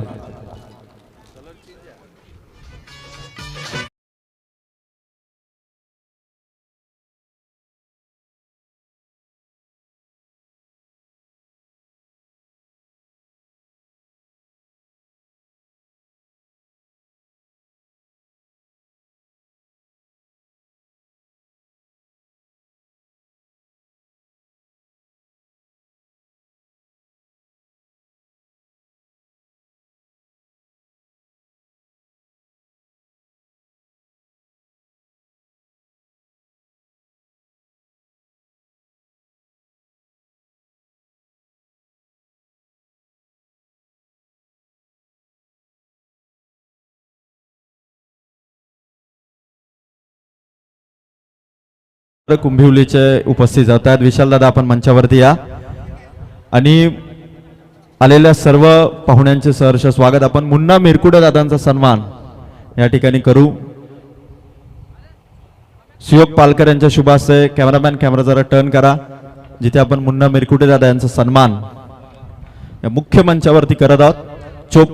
कुंभिवलीचे उपस्थित जात आहेत. विशाल दादा आपण मंचावरती या आणि आलेल्या सर्व पाहुण्यांचे सहर्ष स्वागत. आपण मुन्ना मिरकुडे दादांचा सन्मान या ठिकाणी करू. सुयोग पालकर यांच्या शुभ हस्ते कॅमेरामॅन कॅमेरा जरा टर्न करा जिथे आपण मुन्ना मिरकुडे दादा यांचा सन्मान या मुख्य मंचावरती करत आहोत.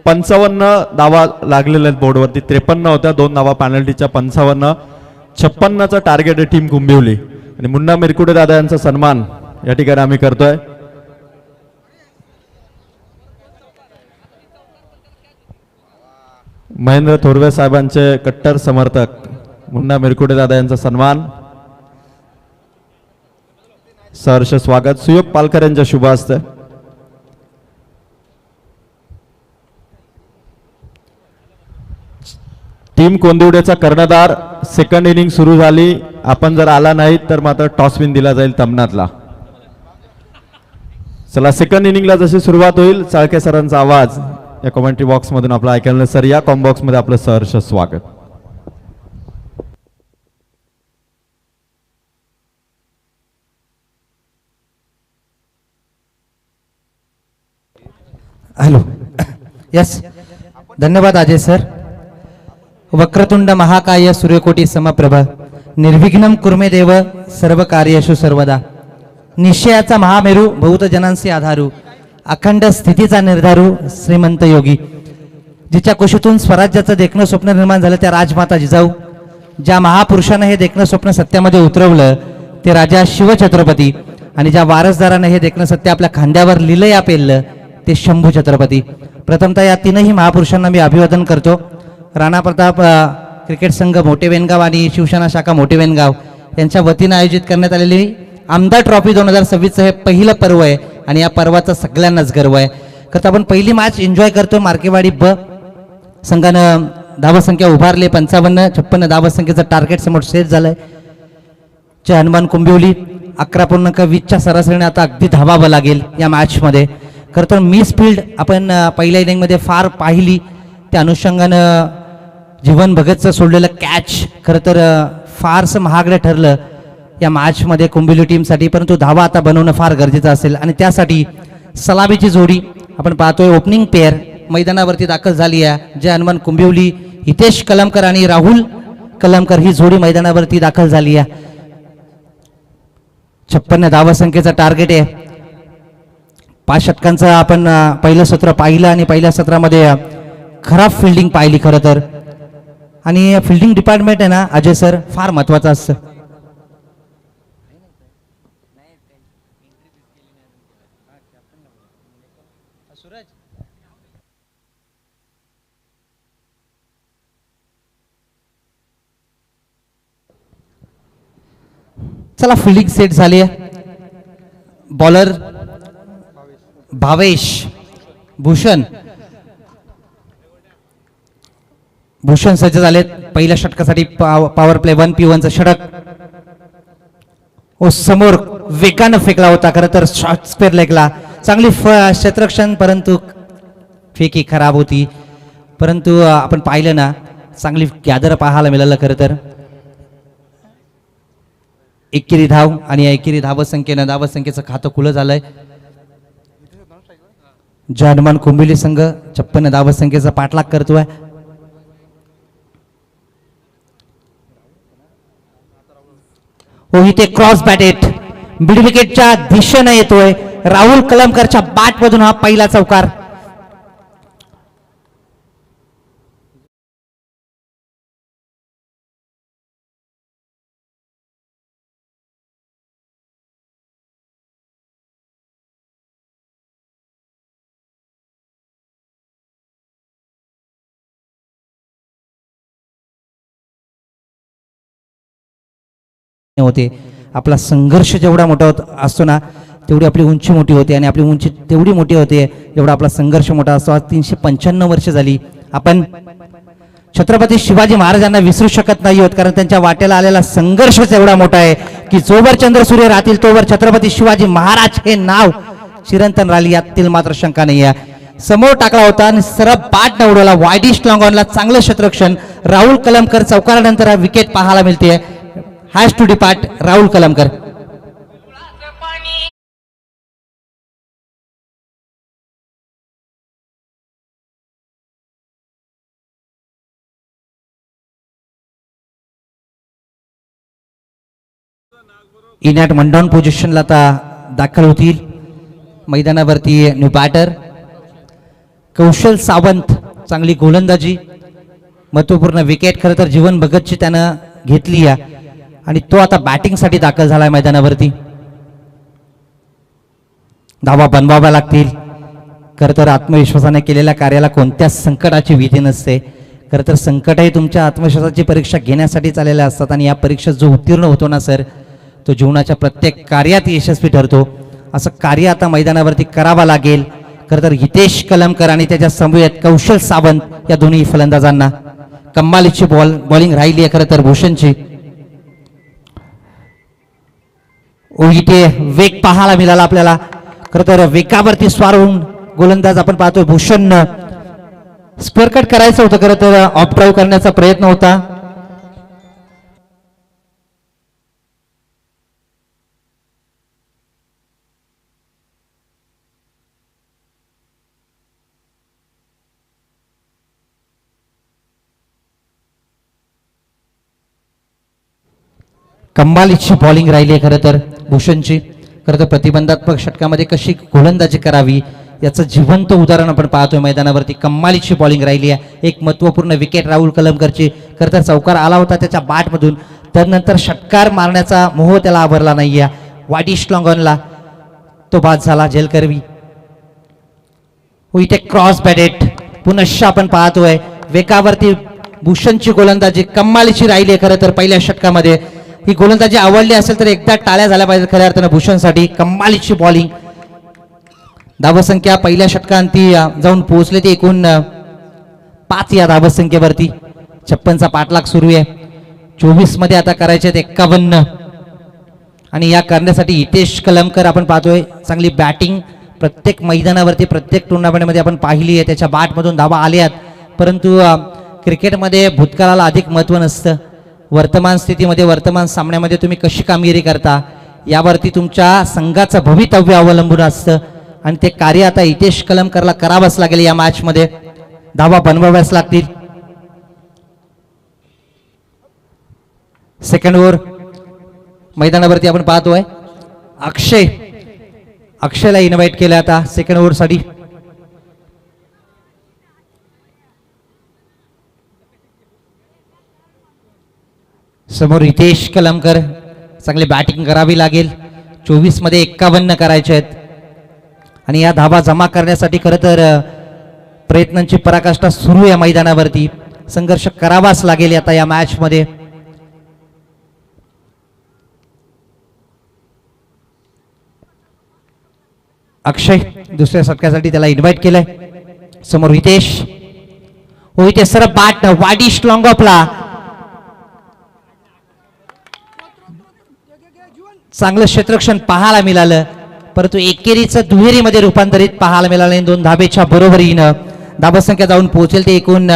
55 धावा लागलेल्या आहेत बोर्डवरती. 53 होत्या. 2 धावा पॅनल्टीच्या. 55. 56चं टार्गेट आहे टीम कुंभिवली आणि मुन्ना मिरकुडे दादा यांचा सन्मान या ठिकाणी आम्ही करतोय. महेंद्र थोरवे साहेबांचे कट्टर समर्थक मुन्ना मिरकुडे दादा यांचा सन्मान सहर्ष स्वागत. सुयोग पालकर यांच्या शुभ हस्ते. टीम कोंदिवड्याचा कर्णधार सेकंड इनिंग सुरू झाली. आपण जर आला नाही तर मात्र टॉस विन दिला जाईल तमनातला. चला सेकंड इनिंगला जशी सुरुवात होईल चाळके सरांचा आवाज या कमेंट्री बॉक्स मधून आपला ऐकायला. सर या कॉम बॉक्स मध्ये आपलं सहर्ष स्वागत. हॅलो. यस धन्यवाद अजय सर. वक्रतुंड महाकाय सूर्यकोटी समप्रभ निर्विघ्नं कुर्मे देव सर्व कार्येषु सर्वदा. निश्चयाचा महामेरू बहुत जनांचे आधारू अखंड स्थितीचा निर्धारू श्रीमंत योगी. जिच्या कुशीतून स्वराज्याचं देखणं स्वप्न निर्माण झालं त्या राजमाता जिजाऊ. ज्या महापुरुषानं हे देखणं स्वप्न सत्यामध्ये उतरवलं ते राजा शिवछत्रपती आणि ज्या वारसदारानं हे देखणं सत्य आपल्या खांद्यावर लिहिलं या पेललं ते शंभू छत्रपती. प्रथमतः या तीनही महापुरुषांना मी अभिवादन करतो. राणा प्रताप क्रिकेट संघ मोठे वेनगाव आणि शिवसेना शाखा मोठे वेनगाव यांच्या वतीनं आयोजित करण्यात आलेली आमदार ट्रॉफी 2026 हे पहिलं पर्व आहे आणि या पर्वाचा सगळ्यांनाच गर्व आहे. तर आपण पहिली मॅच एन्जॉय करतो. मार्केवाडी ब संघानं धावसंख्या उभारले 55-56 धावसंख्येचं टार्गेट समोर सेट झालंय. जे हनुमान कुंभिवली 11.20च्या सरासरीने आता अगदी धावावं लागेल या मॅचमध्ये. खरं तर मिस फील्ड आपण पहिल्या इनिंगमध्ये फार पाहिली. त्या अनुषंगानं जीवन भगतचं सोडलेलं कॅच खरं तर फारसं महागडं ठरलं या मॅचमध्ये कुंभिवली टीमसाठी. परंतु धावा आता बनवणं फार गरजेचं असेल आणि त्यासाठी सलामीची जोडी आपण पाहतोय. ओपनिंग पेअर मैदानावरती दाखल झाली आहे. जे हनुमान कुंभिवली हितेश कलमकर आणि राहुल कलमकर ही जोडी मैदानावरती दाखल झाली आहे. 56 धावसंख्येचं टार्गेट आहे. 5 षटकांचं आपण पहिलं सत्र पाहिलं आणि पहिल्या सत्रामध्ये खराब फिल्डिंग पाहिली खरं तर. आणि फिल्डिंग डिपार्टमेंट आहे ना अजय सर फार महत्वाचं असतं. चला फिल्डिंग सेट झाली आहे. बॉलर भावेश भूषण सज्ज झालेत पहिल्या षटकासाठी. पॉवर प्ले 1P1चं षटक. ओ समोर वेगानं फेकला होता, खरं तर शॉर्ट स्क्वेअर लेगला चांगली क्षेत्ररक्षण, परंतु फेकी खराब होती. परंतु आपण पाहिलं ना, चांगली गॅदर पाहायला मिळालं. खरं तर एकेरी धाव आणि या एकेरी धावसंख्येनं धावसंख्येचं खातं खुलं झालंय. जय हनुमान कुंभिली संघ 56 धावसंख्येचा पाठलाग करतोय. हो, इथे क्रॉस बॅटेट मिड विकेटच्या दिशेने येतोय. राहुल कलमकरच्या बॅट मधून हा पहिला चौकार. होते. आपला संघर्ष जेवढा मोठा असतो ना, तेवढी आपली उंची मोठी होते आणि आपली उंची तेवढी मोठी होते जेवढा आपला संघर्ष मोठा असतो. आज 395 वर्ष झाली. आपण छत्रपती शिवाजी महाराजांना विसरू शकत नाही आहोत, कारण त्यांच्या वाट्याला आलेला संघर्षच एवढा मोठा आहे की जोवर चंद्रसूर्य राहतील तोवर छत्रपती शिवाजी महाराज हे नाव चिरंतन राहिली, यातील मात्र शंका नाही आहे. समोर टाकला होता आणि सरळ बाट न उडवला. वायडिश लॉंग ऑनला चांगलं क्षेत्ररक्षण. राहुल कलमकर चौकारानंतर हा विकेट पाहायला मिळते. Has to depart Rahul Kalamkar. In at मंडाऊन पोझिशनला आता दाखल होतील. मैदानावरती न्यू बॅटर कौशल सावंत, चांगली गोलंदाजी, महत्वपूर्ण विकेट. खरं तर जीवन भगतची त्यानं घेतली आहे आणि तो आता बॅटिंगसाठी दाखल झालाय मैदानावरती. धावा बनवाव्या लागतील. खरं तर आत्मविश्वासाने केलेल्या कार्याला कोणत्याच संकटाची भीती नसते. खरं तर संकटही तुमच्या आत्मविश्वासाची परीक्षा घेण्यासाठीच आलेल्या असतात आणि या परीक्षेत जो उत्तीर्ण होतो ना सर, तो जीवनाच्या प्रत्येक कार्यात यशस्वी ठरतो. असं कार्य आता मैदानावरती करावं लागेल. खरं तर हितेश कलमकर आणि त्याच्या समवेत कौशल सावंत या दोन्ही फलंदाजांना कमालीची बॉलिंग राहिली आहे खरं तर भूषणची. इथे वेग पाहायला मिळाला आपल्याला. खरं तर वेगावरती स्वार होऊन गोलंदाज आपण पाहतोय भूषण. स्क्वेअर कट करायचं होतं, खरं तर ऑफ ड्राईव्ह करण्याचा प्रयत्न होता. कमालीची बॉलिंग राहिली आहे खरं तर भूषणची. खरं तर प्रतिबंधात्मक षटकामध्ये कशी गोलंदाजी करावी याचं जिवंत उदाहरण आपण पाहतोय मैदानावरती. कमालीची बॉलिंग राहिली आहे. एक महत्वपूर्ण विकेट राहुल कलमकरची. खरं तर चौकार आला होता त्याच्या बॅटमधून, त्यानंतर षटकार मारण्याचा मोह त्याला आवरला नाहीये. वाडिश लॉंगॉनला तो बाद झाला. झेलकरवी इथे क्रॉस बॅटेट पुनश्च आपण पाहतोय. वेगावरती भूषणची गोलंदाजी कमालीची राहिली आहे. खरं तर पहिल्या षटकामध्ये ही गोलंदाजी आवडली असेल तर एकदा टाळ्या झाल्या पाहिजे खऱ्या अर्थानं भूषणसाठी. कमालीची बॉलिंग. धावसंख्या पहिल्या षटकांती जाऊन पोहोचले ते एकूण 5 या धावसंख्येवरती. 56चा पाठलाग सुरू आहे. 24 मध्ये आता करायचे 51 आणि या करण्यासाठी हितेश कलमकर आपण पाहतोय चांगली बॅटिंग प्रत्येक मैदानावरती प्रत्येक टुर्नामेंटमध्ये आपण पाहिली आहे. त्याच्या बॅटमधून धावा आल्यात, परंतु क्रिकेटमध्ये भूतकाळाला अधिक महत्त्व नसतं. वर्तमान स्थितीमध्ये वर्तमान सामन्यामध्ये तुम्ही कशी कामगिरी करता यावरती तुमच्या संघाचं भवितव्य अवलंबून असतं आणि ते कार्य आता हितेश कलमकरला करावंच लागेल. या मॅचमध्ये धावा बनवाव्याच लागतील. सेकंड ओव्हर मैदानावरती आपण पाहतोय अक्षयला इन्व्हाइट केलं आता सेकंड ओव्हरसाठी. समोर हितेश कलमकर. चांगली बॅटिंग करावी लागेल. 24 मध्ये 51 करायचे आहेत आणि या धावा जमा करण्यासाठी खरं तर प्रयत्नांची पराकाष्ठा सुरू आहे मैदानावरती. संघर्ष करावाच लागेल आता या मॅच मध्ये. अक्षय दुसऱ्या षटकासाठी त्याला इन्व्हाइट केलंय. समोर हितेश. इथे सर बॅट वाडिश लॉंग ऑफला चांगलं क्षेत्ररक्षण पाहायला मिळालं, परंतु एकेरीचं दुहेरीमध्ये रूपांतरित पाहायला मिळालं नाही. 2 धाबेच्या बरोबरीनं धाबसंख्या जाऊन पोहोचेल ते एकूण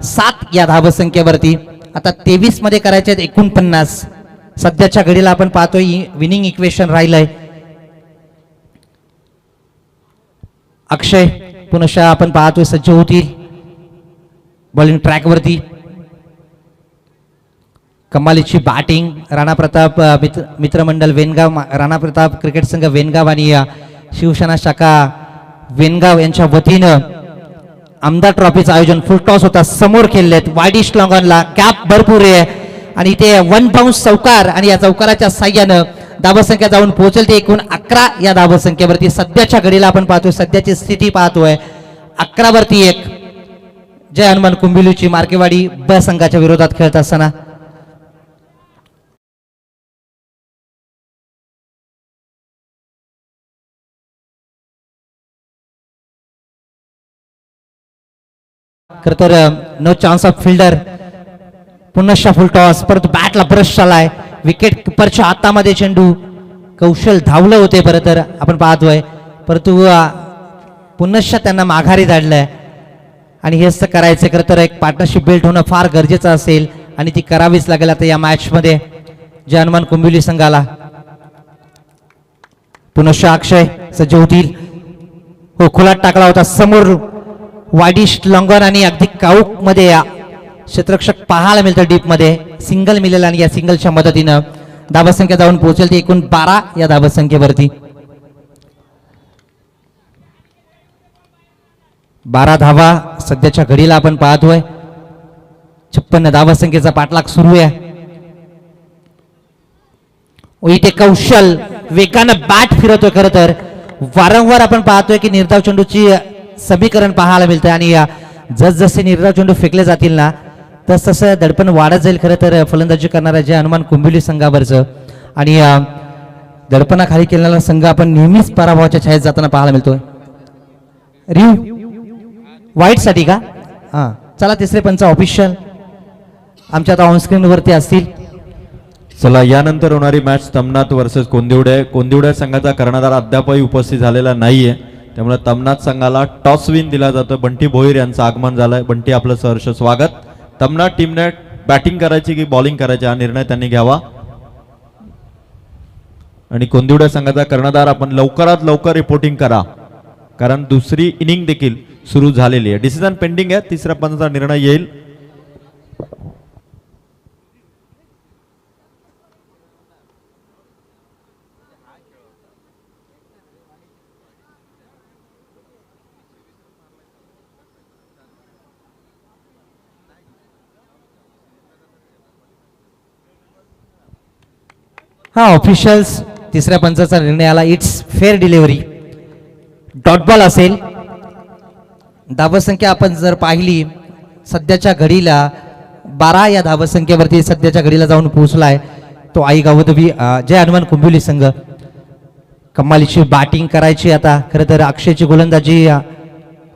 7 या धाबसंख्येवरती. आता 23 मध्ये करायचे आहेत 49. सध्याच्या घडीला आपण पाहतोय विनिंग इक्वेशन राहिलंय. अक्षय पुनशा आपण पाहतोय सज्ज होतील बॉलिंग ट्रॅकवरती. कमालीची बॅटिंग राणा प्रताप मित्रमंडळ वेनगाव, राणा प्रताप क्रिकेट संघ वेनगाव आणि शिवसेना शाखा वेनगाव यांच्या वतीनं आमदार ट्रॉफीचं आयोजन. फुल टॉस होता, समोर खेळलेत वाईडिश लॉंगॉनला, कॅप भरपूर आहे आणि इथे 1 बाउन्स चौकार आणि या चौकाराच्या साह्यानं धाबसंख्या जाऊन पोहोचेल ते एकूण 11 या धाबसंख्येवरती. सध्याच्या घडीला आपण पाहतोय, सध्याची स्थिती पाहतोय 11 वरती 1. जय हनुमान कुंभिलीची मार्केवाडी ब संघाच्या विरोधात खेळत असताना खर तर नो चान्स ऑफ फिल्डर. पुनश्च फुल टॉस, परंतु बॅटला ब्रश झालाय. विकेट किपरच्या हातामध्ये चेंडू. कौशल धावलं होते बरं तर आपण पाहतोय, परंतु पुनश्च त्यांना माघारी धाडलंय. आणि हेच तर करायचं. खरं तर एक पार्टनरशिप बिल्ड होणं फार गरजेचं असेल आणि ती करावीच लागेल आता या मॅचमध्ये जय हनुमान कुंभिली संघाला. पुनश्च अक्षय सज्ज होतील. हो, खुलात टाकला होता समोर वाईडिश लॉंगॉन आणि अगदी काऊक मध्ये क्षेत्ररक्षक पाहायला मिळतं डीप मध्ये. सिंगल मिळेल आणि या सिंगलच्या मदतीनं धाबसंख्या जाऊन पोहोचेल ती एकूण 12 या धाबसंख्येवरती. 12 धावा सध्याच्या घडीला आपण पाहतोय. 56 धाबसंख्येचा पाठलाग सुरू आहे. इथे कौशल वेगानं बॅट फिरवतोय. खरं तर वारंवार आपण पाहतोय की निर्धाव चेंडूची समीकरण पाहायला मिळतं आणि जसजसे निर्धाव चेंडू फेकले जातील ना तस तसं दडपण वाढत जाईल. खरं तर फलंदाजी करणाऱ्या जय हनुमान कुंभिली संघावरचं आणि दडपणाखाली केलेला संघ आपण नेहमीच पराभवाच्या छायेत जाताना पाहायला मिळतोय. वाईट साठी का? हां, चला तिसरे पंच ऑफिशियल आमच्या आता ऑनस्क्रीन वरती असतील. चला, यानंतर होणारी मॅच तमनाथ वर्सेस कोंदिवडे. कोंदिवडे संघाचा कर्णधार अद्यापही उपस्थित झालेला नाहीये, त्यामुळे तमनाथ संघाला टॉस विन दिला जातो. बंटी भोईर यांचं आगमन झालंय. बंटी, आपलं सहर्ष स्वागत. तमनाथ टीमने बॅटिंग करायची की बॉलिंग करायची हा निर्णय त्यांनी घ्यावा. आणि कोंदिवडे संघाचा कर्णधार आपण लवकरात लवकर रिपोर्टिंग करा, कारण दुसरी इनिंग देखील सुरू झालेली आहे. डिसिजन पेंडिंग आहे. तिसऱ्या पंचाचा निर्णय येईल. हा, ऑफिशियल्स तिसऱ्या पंचाचा निर्णय आला. It's fair delivery. Dot ball असेल. धावसंख्या आपण जर पाहिली सध्याच्या घडीला 12 या धावसंख्येवरती सध्याच्या घडीला जाऊन पोहोचलाय तो आई गावोदवी जय हनुमान कुंभिली संघ. कमालीची बॅटिंग करायची आता. खरं तर अक्षयची गोलंदाजी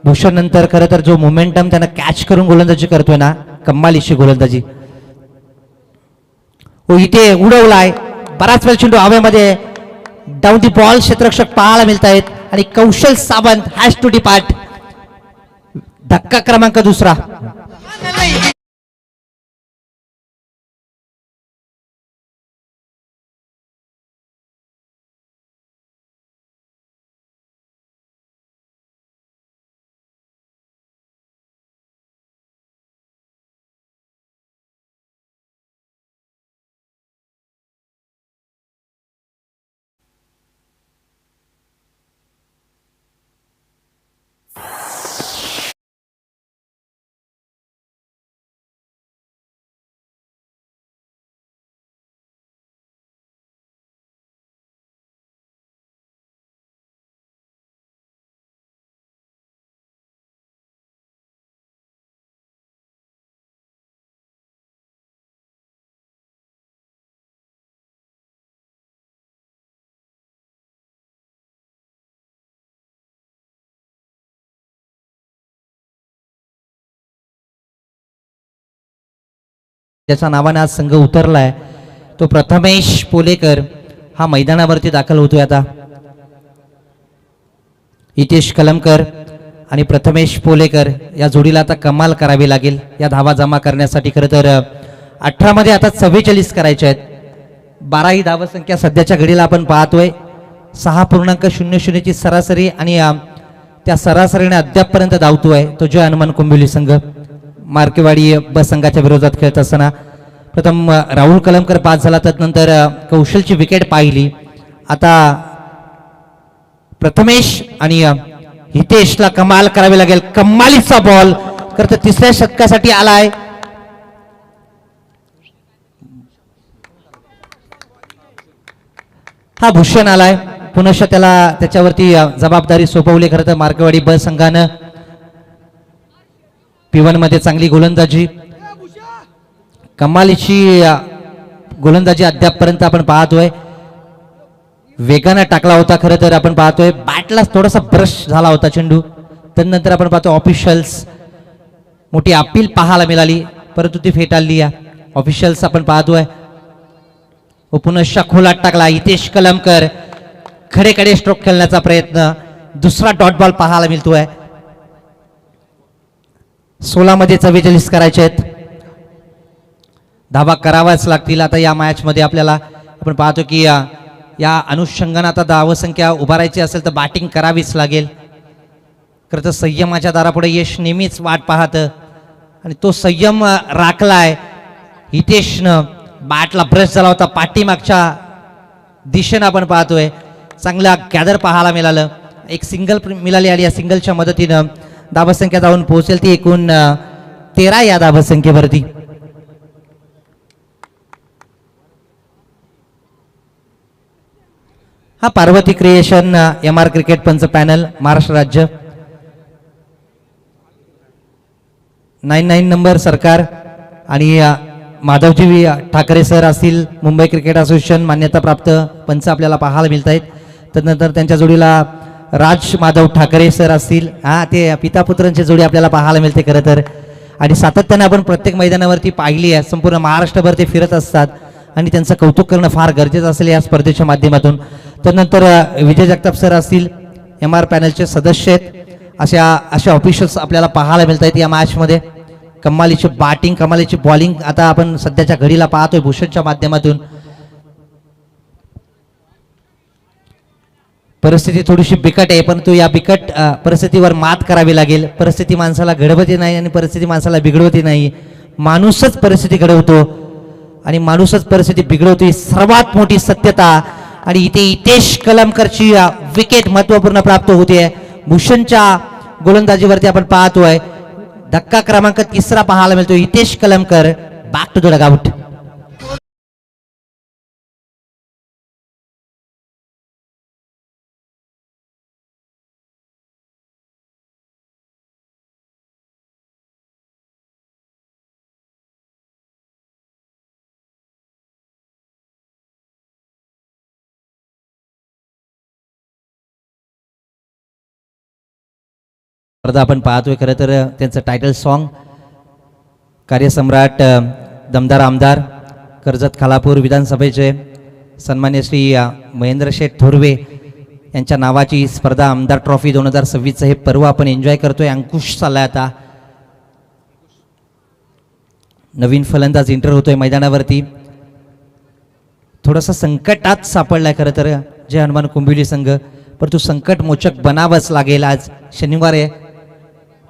भूषण नंतर खरं तर जो मोमेंटम त्यानं कॅच करून गोलंदाजी करतोय ना, कमालीची गोलंदाजी. हो, इथे उडवलाय बराच वेळ चेंडू हवेमध्ये. डाऊन दी बॉल क्षेत्ररक्षक पाहायला मिळत आहेत आणि कौशल सावंत हॅज टू डिपार्ट. धक्का क्रमांक 2. ज्याच्या नावाने आज संघ उतरलाय तो प्रथमेश पोलेकर हा मैदानावरती दाखल होतोय आता. हितेश कलमकर आणि प्रथमेश पोलेकर या जोडीला आता कमाल करावी लागेल या धावा जमा करण्यासाठी. खरं तर 18 मध्ये आता 44 करायचे आहेत. 12 ही धावसंख्या सध्याच्या घडीला आपण पाहतोय. 6.00 ची सरासरी आणि त्या सरासरीने अद्यापपर्यंत धावतोय तो जय हनुमान कुंभिवली संघ. मार्केवाडी ब संघाच्या विरोधात खेळत असताना प्रथम राहुल कलमकर बाद झाला, त्यानंतर कौशलची विकेट पाहिली. आता प्रथमेश आणि हितेशला कमाल करावी लागेल. कमालीचा बॉल खरं तर तिसऱ्या षटकासाठी आलाय. हा भूषण आलाय. पुनश्च त्याला त्याच्यावरती जबाबदारी सोपवली. खरं तर मार्केवाडी ब संघानं P1 मध्ये चांगली गोलंदाजी, कमालीची गोलंदाजी अद्यापपर्यंत आपण पाहतोय. वेगानं टाकला होता. खरं तर आपण पाहतोय बॅटला थोडासा ब्रश झाला होता चेंडू. त्यानंतर आपण पाहतो ऑफिशियल्स मोठी अपील पाहायला मिळाली, परंतु ती फेटाळली. ऑफिशियल्स आपण पाहतोय. पुनश्च खोलात टाकला. हितेश कलमकर खडेकडे स्ट्रोक खेळण्याचा प्रयत्न. दुसरा डॉट बॉल पाहायला मिळतोय. 16 मध्ये 44 करायचे आहेत. धावा करावाच लागतील आता या मॅच मध्ये आपल्याला. आपण पाहतो की या अनुषंगाने आता धावसंख्या उभारायची असेल तर बॅटिंग करावीच लागेल. खरं तर संयमाच्या दारापुढे यश नेहमीच वाट पाहतं आणि तो संयम राखलाय. हितेशनं बॅटला ब्रश झाला होता पाठीमागच्या दिशेनं आपण पाहतोय. चांगला गॅदर पाहायला मिळालं. एक सिंगल मिळाली आणि या सिंगलच्या मदतीनं धावसंख्या जाऊन पोहोचेल ती एकूण 13 या धावसंख्येवरती. हा पार्वती क्रिएशन MR क्रिकेट पंच पॅनल महाराष्ट्र राज्य 99 नंबर सरकार आणि माधवजी ठाकरे सर असतील मुंबई क्रिकेट असोसिएशन मान्यताप्राप्त पंच आपल्याला पाहायला मिळत आहेत. त्यानंतर त्यांच्या जोडीला राज माधव ठाकरे सर असतील. ते पिता पुत्रांची जोडी आपल्याला पाहायला मिळते खरं तर. आणि सातत्याने आपण प्रत्येक मैदानावरती पाहिली आहे. संपूर्ण महाराष्ट्रभर ते फिरत असतात आणि त्यांचं कौतुक करणं फार गरजेचं असेल या स्पर्धेच्या माध्यमातून. त्यानंतर विजय जगताप सर असतील MR पॅनलचे सदस्य आहेत. अशा ऑफिशियल्स आपल्याला पाहायला मिळत आहेत या मॅचमध्ये. कमालीची बॅटिंग, कमालीची बॉलिंग आता आपण सध्याच्या घडीला पाहतोय भूषणच्या माध्यमातून. परिस्थिती थोडीशी बिकट आहे, परंतु या बिकट परिस्थितीवर मात करावी लागेल. परिस्थिती माणसाला घडवती नाही आणि परिस्थिती माणसाला बिघडवती नाही. माणूसच परिस्थिती घडवतो आणि माणूसच परिस्थिती बिघडवतो ही सर्वात मोठी सत्यता. आणि इथे हितेश कलमकरची विकेट महत्वपूर्ण प्राप्त होते. भूषणच्या गोलंदाजीवरती आपण पाहतोय धक्का क्रमांक 3 पाहायला मिळतो. Hitesh Kalamkar back to the dugout. स्पर्धा आपण पाहतोय. खरं तर त्यांचं टायटल सॉन्ग कार्यसम्राट दमदार आमदार कर्जत खालापूर विधानसभेचे सन्मान्य श्री महेंद्र शेठ थोरवे यांच्या नावाची स्पर्धा आमदार ट्रॉफी 2026 हे पर्व आपण एन्जॉय करतोय. अंकुश चाललाय आता. नवीन फलंदाज एंटर होतोय मैदानावरती. थोडासा संकटात सापडलाय खरं तर जय हनुमान कुंभिवली संघ, परंतु संकट मोचक बनावंच लागेल. आज शनिवार आहे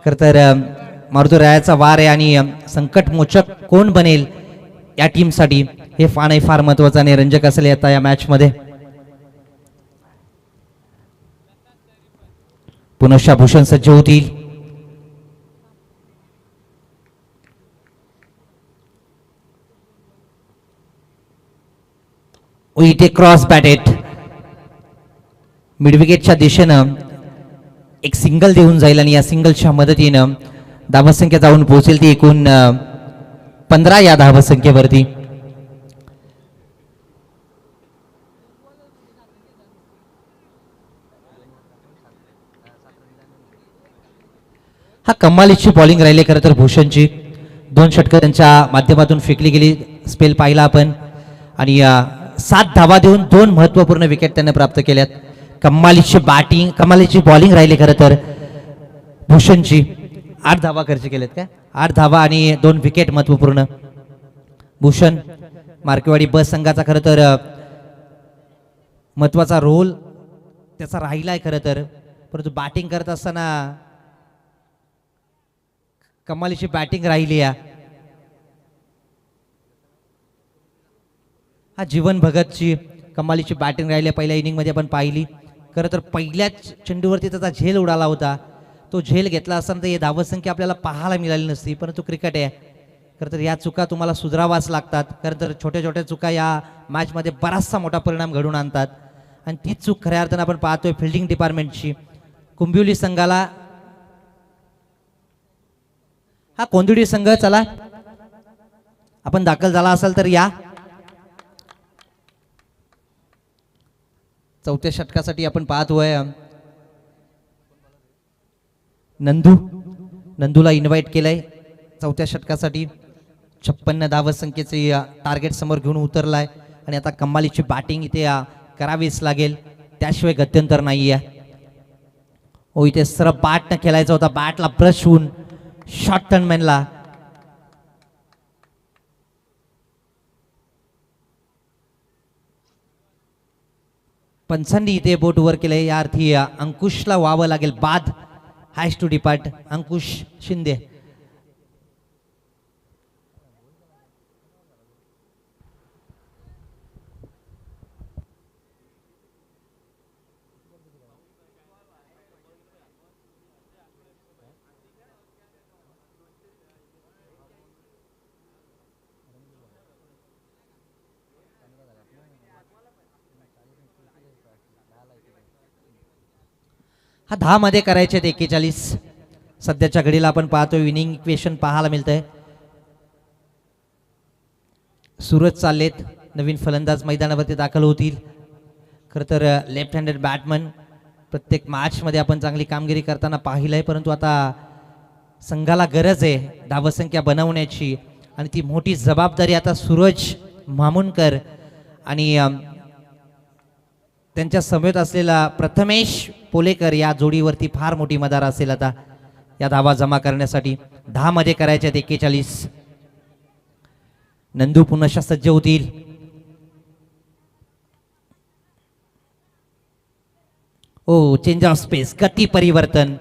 खरं तर मारुती रायाचा वार आहे आणि संकट मोचक कोण बनेल या टीमसाठी हे फार महत्वाचं आणि रंजक असेल आता या मॅच मध्ये. पुनश्च भूषण सज्ज होतील. इथे क्रॉस बॅटेड मिडविकेटच्या दिशेनं एक सिंगल देऊन जाईल आणि या सिंगलच्या मदतीनं धावसंख्या जाऊन पोहोचेल ती एकूण 15 या धावसंख्येवरती. हा कमालीची बॉलिंग राहिली खरं तर भूषणची. 2 षटकं त्यांच्या माध्यमातून फेकली गेली. स्पेल पाहिला आपण आणि 7 धावा देऊन 2 महत्त्वपूर्ण विकेट त्यांनी प्राप्त केल्यात. कमालीची बॉलिंग राहिली खरं तर भूषणची. 8 धावा खर्च केल्यात का, 8 धावा आणि 2 विकेट महत्त्वपूर्ण. भूषण मार्केवाडी बस संघाचा खरं तर महत्त्वाचा रोल त्याचा राहिलाय खरं तर, परंतु बॅटिंग करत असताना कमालीची बॅटिंग राहिली आहे. हा जीवन भगतची कमालीची बॅटिंग राहिली पहिल्या इनिंगमध्ये आपण पाहिली. खरं तर पहिल्याच चेंडूवरती त्याचा झेल उडाला होता. तो झेल घेतला असताना तर ही धावसंख्या आपल्याला पाहायला मिळाली नसती, परंतु क्रिकेट आहे. खरं तर या चुका तुम्हाला सुधारावाच लागतात. खरं तर छोट्या छोट्या चुका या मॅचमध्ये बराचसा मोठा परिणाम घडवून आणतात आणि तीच चूक खऱ्या अर्थानं आपण पाहतोय फिल्डिंग डिपार्टमेंटची. कुंभिवली संघाला हा कोंदिवडी संघ, चला आपण दाखल झाला असाल तर या. चौथ्या षटकासाठी आपण पाहतोय नंदूला इन्व्हाइट केलंय चौथ्या षटकासाठी. 56 धावसंख्येचे टार्गेट समोर घेऊन उतरलाय आणि आता कमालीची बॅटिंग इथे करावीच लागेल, त्याशिवाय गत्यंतर नाही आहे. ओ इथे सरळ बॅटनं खेळायचा होता, बॅटला ब्रश होऊन शॉर्ट टर्नमॅनला पंचांनी इथे बोट वर केलंय. या अर्थी अंकुशला व्हावं लागेल बाद. Has to depart Ankush Shinde. हा 10 मध्ये करायचे 41. सध्याच्या घडीला आपण पाहतोय विनिंग इक्वेशन पाहायला मिळतंय. सूरज चाललेत, नवीन फलंदाज मैदानावरती दाखल होतील. खरं तर लेफ्ट हँडेड बॅटमन प्रत्येक मॅचमध्ये आपण चांगली कामगिरी करताना पाहिलंय, परंतु आता संघाला गरज आहे धावसंख्या बनवण्याची आणि ती मोठी जबाबदारी आता सूरज मामुनकर आणि त्यांच्या समवेत असलेला प्रथमेश पोलेकर या जोडीवरती फार मोठी मदार असेल आता या धावा जमा करण्यासाठी. 10 मध्ये करायचे 41. नंदू पुन्हा सज्ज होतील. ओ चेंज ऑफ स्पेस, गती परिवर्तन.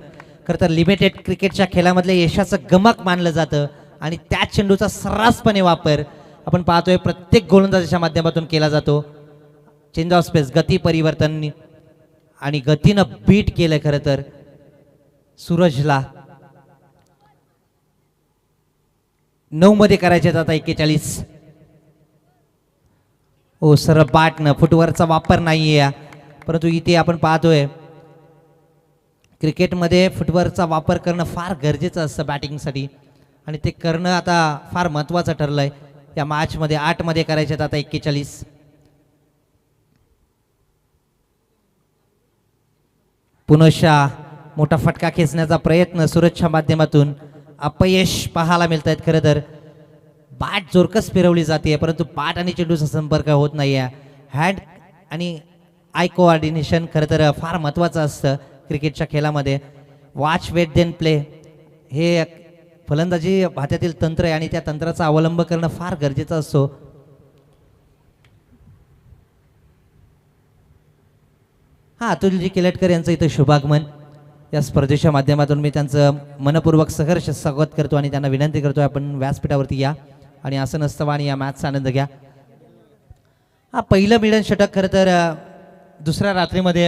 खरं तर लिमिटेड क्रिकेटच्या खेळामधल्या यशाचं गमक मानलं जातं आणि त्या चेंडूचा सर्रासपणे वापर आपण पाहतोय प्रत्येक गोलंदाजाच्या माध्यमातून केला जातो. चेंज ऑफ स्पेस, गती परिवर्तन आणि गतीनं बीट केलं खरं तर सूरजला. 9 मध्ये करायचे आता 41. ओ सरळ बॅटनं, फुटवरचा वापर नाहीये, परंतु इथे आपण पाहतोय क्रिकेटमध्ये फुटवरचा वापर करणं फार गरजेचं असतं बॅटिंगसाठी आणि ते करणं आता फार महत्त्वाचं ठरलंय या मॅचमध्ये. 8 मध्ये करायचे आता 41. पुनशा मोठा फटका खेचण्याचा प्रयत्न सूरजच्या माध्यमातून अपयश पाहायला मिळत आहेत. खरं तर बॅट जोरकस फिरवली जाते, परंतु बॅट आणि चेंडूचा संपर्क होत नाही आहे. हँड आणि आय कोऑर्डिनेशन खरं तर फार महत्त्वाचं असतं क्रिकेटच्या खेळामध्ये. वॉच वेट देन प्ले हे फलंदाजी भात्यातील तंत्र आहे आणि त्या तंत्राचा अवलंब करणं फार गरजेचं असतो. हा अतुलजी केलटकर यांचं इथं शुभागमन. या स्पर्धेच्या माध्यमातून मी त्यांचं मनपूर्वक सहर्ष स्वागत करतो आणि त्यांना विनंती करतो आपण व्यासपीठावरती या आणि आसन नसतं आणि या मॅचचा आनंद घ्या. हा पहिलं मिडन षटक खरं तर दुसऱ्या रात्रीमध्ये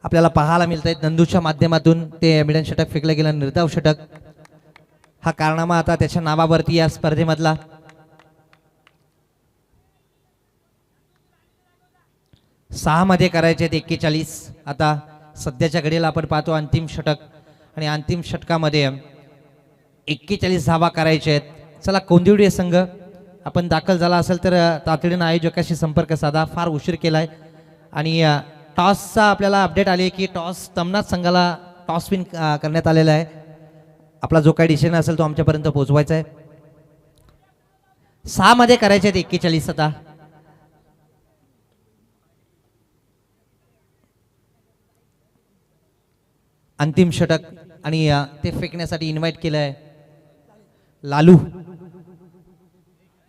आपल्याला पाहायला मिळत आहेत. नंदूच्या माध्यमातून ते मिडन षटक फेकलं गेलं, निर्धाव षटक. हा कारनामा आता त्याच्या नावावरती या स्पर्धेमधला. सहा मध्ये करायचे 41. आता सध्याच्या घडीला आपण पाहतो अंतिम षटक आणि अंतिम षटकामध्ये 41 धावा करायचे आहेत. चला कोंदिवडी संघ आपण दाखल झाला असेल तर तातडीनं आयोजकाशी संपर्क साधा. फार उशीर केलाय आणि टॉसचा आपल्याला अपडेट आली की टॉस तमनाथ संघाला टॉस विन करण्यात आलेला आहे. आपला जो काही डिसिजन असेल तो आमच्यापर्यंत पोहोचवायचा आहे. 6 मध्ये करायचे आहेत 41. आता अंतिम षटक आणि ते फेकण्यासाठी इन्व्हाइट केलं आहे लालू.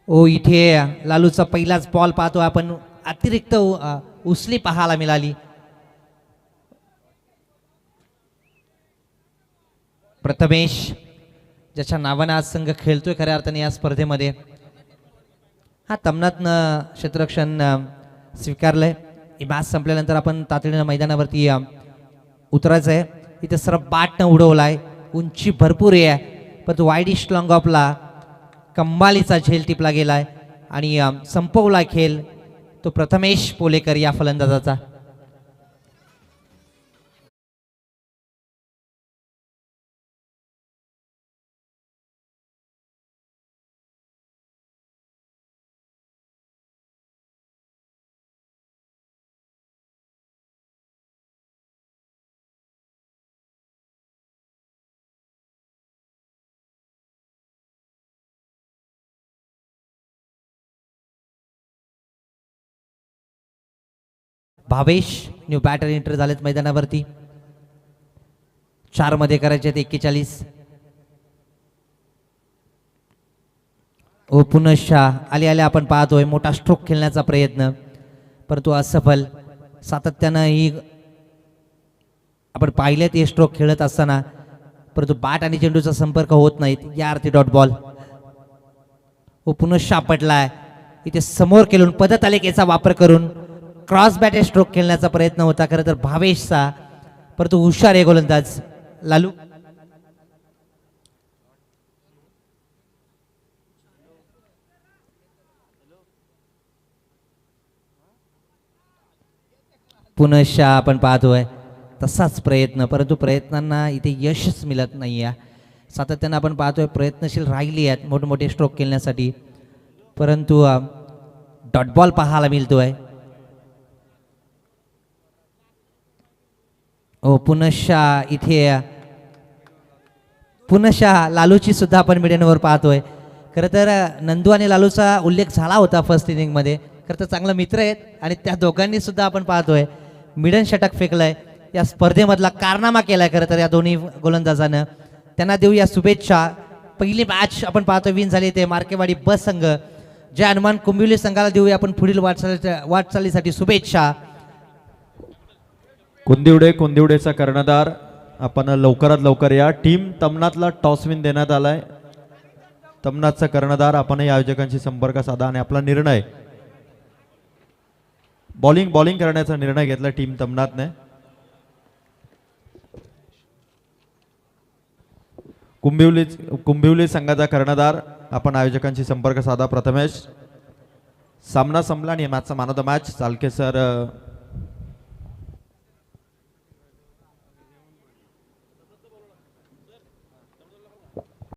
ओ इथे लालूचा पहिलाच बॉल पाहतो आपण, अतिरिक्त उसली पाहायला मिळाली. प्रथमेश ज्याच्या नावाने आज संघ खेळतोय खऱ्या अर्थाने या स्पर्धेमध्ये, हा तमनातनं क्षेत्ररक्षण स्वीकारलंय. ही मॅच संपल्यानंतर आपण तातडीनं मैदानावरती उतरायचं आहे. इथे सरळ बाटनं उडवलाय, उंची भरपूर आहे, पण तो वाईड ईस्ट लॉंग ऑफला कम्बालीचा झेल टिपला गेलाय आणि संपवला खेळ तो प्रथमेश पोलेकर या फलंदाजाचा. भावेश न्यू बॅटर एंटर झालेत मैदानावरती. 4 मध्ये करायचे आहेत 41. ओ पुनश्चा आले आले आपण पाहतोय मोठा स्ट्रोक खेळण्याचा प्रयत्न, परंतु असफल. सातत्यानं ही आपण पाहिलेत हे स्ट्रोक खेळत असताना, परंतु बॅट आणि चेंडूचा संपर्क होत नाहीत. या अर्थी डॉट बॉल. ओ पुनश्चा पडलाय इथे समोर केलून पदतालिकेचा वापर करून क्रॉस बॅट स्ट्रोक खेळण्याचा प्रयत्न होता खरं तर भावेशचा, परंतु हुशार आहे गोलंदाज लालू. पुनश्चा आपण पाहतोय तसाच प्रयत्न, परंतु प्रयत्नांना इथे यशच मिळत नाही आहे. सातत्यानं आपण पाहतोय प्रयत्नशील राहिली आहेत मोठमोठे स्ट्रोक खेळण्यासाठी, परंतु डॉट बॉल पाहायला मिळतोय. ओ पुनश्चा इथे पुनश्चा लालूची सुद्धा आपण मिडनवर पाहतोय. खरं तर नंदू आणि लालूचा उल्लेख झाला होता फर्स्ट इनिंगमध्ये, खरं तर चांगले मित्र आहेत आणि त्या दोघांनी सुद्धा आपण पाहतोय मिडन षटक फेकलंय, या स्पर्धेमधला कारनामा केलाय खरं तर या दोन्ही गोलंदाजानं. त्यांना देऊया शुभेच्छा. पहिली मॅच आपण पाहतोय विन झाली ते मार्केवाडी बस संघ. जय हनुमान कुंभिवली संघाला देऊया आपण पुढील वाटचालीसाठी शुभेच्छा. कुंदिवडेचा कर्णधार आपण लवकरात लवकर या. टीम तमनातला टॉस विन देण्यात आलाय. तमनातचा कर्णधार आपण या आयोजकांशी संपर्क साधा आणि आपला निर्णय बॉलिंग करण्याचा निर्णय घेतला टीम तमनातने. कुंभिवली संघाचा कर्णधार आपण आयोजकांशी संपर्क साधा प्रथमेश. सामना संपला आणि मॅचचा man of the match Chalke sir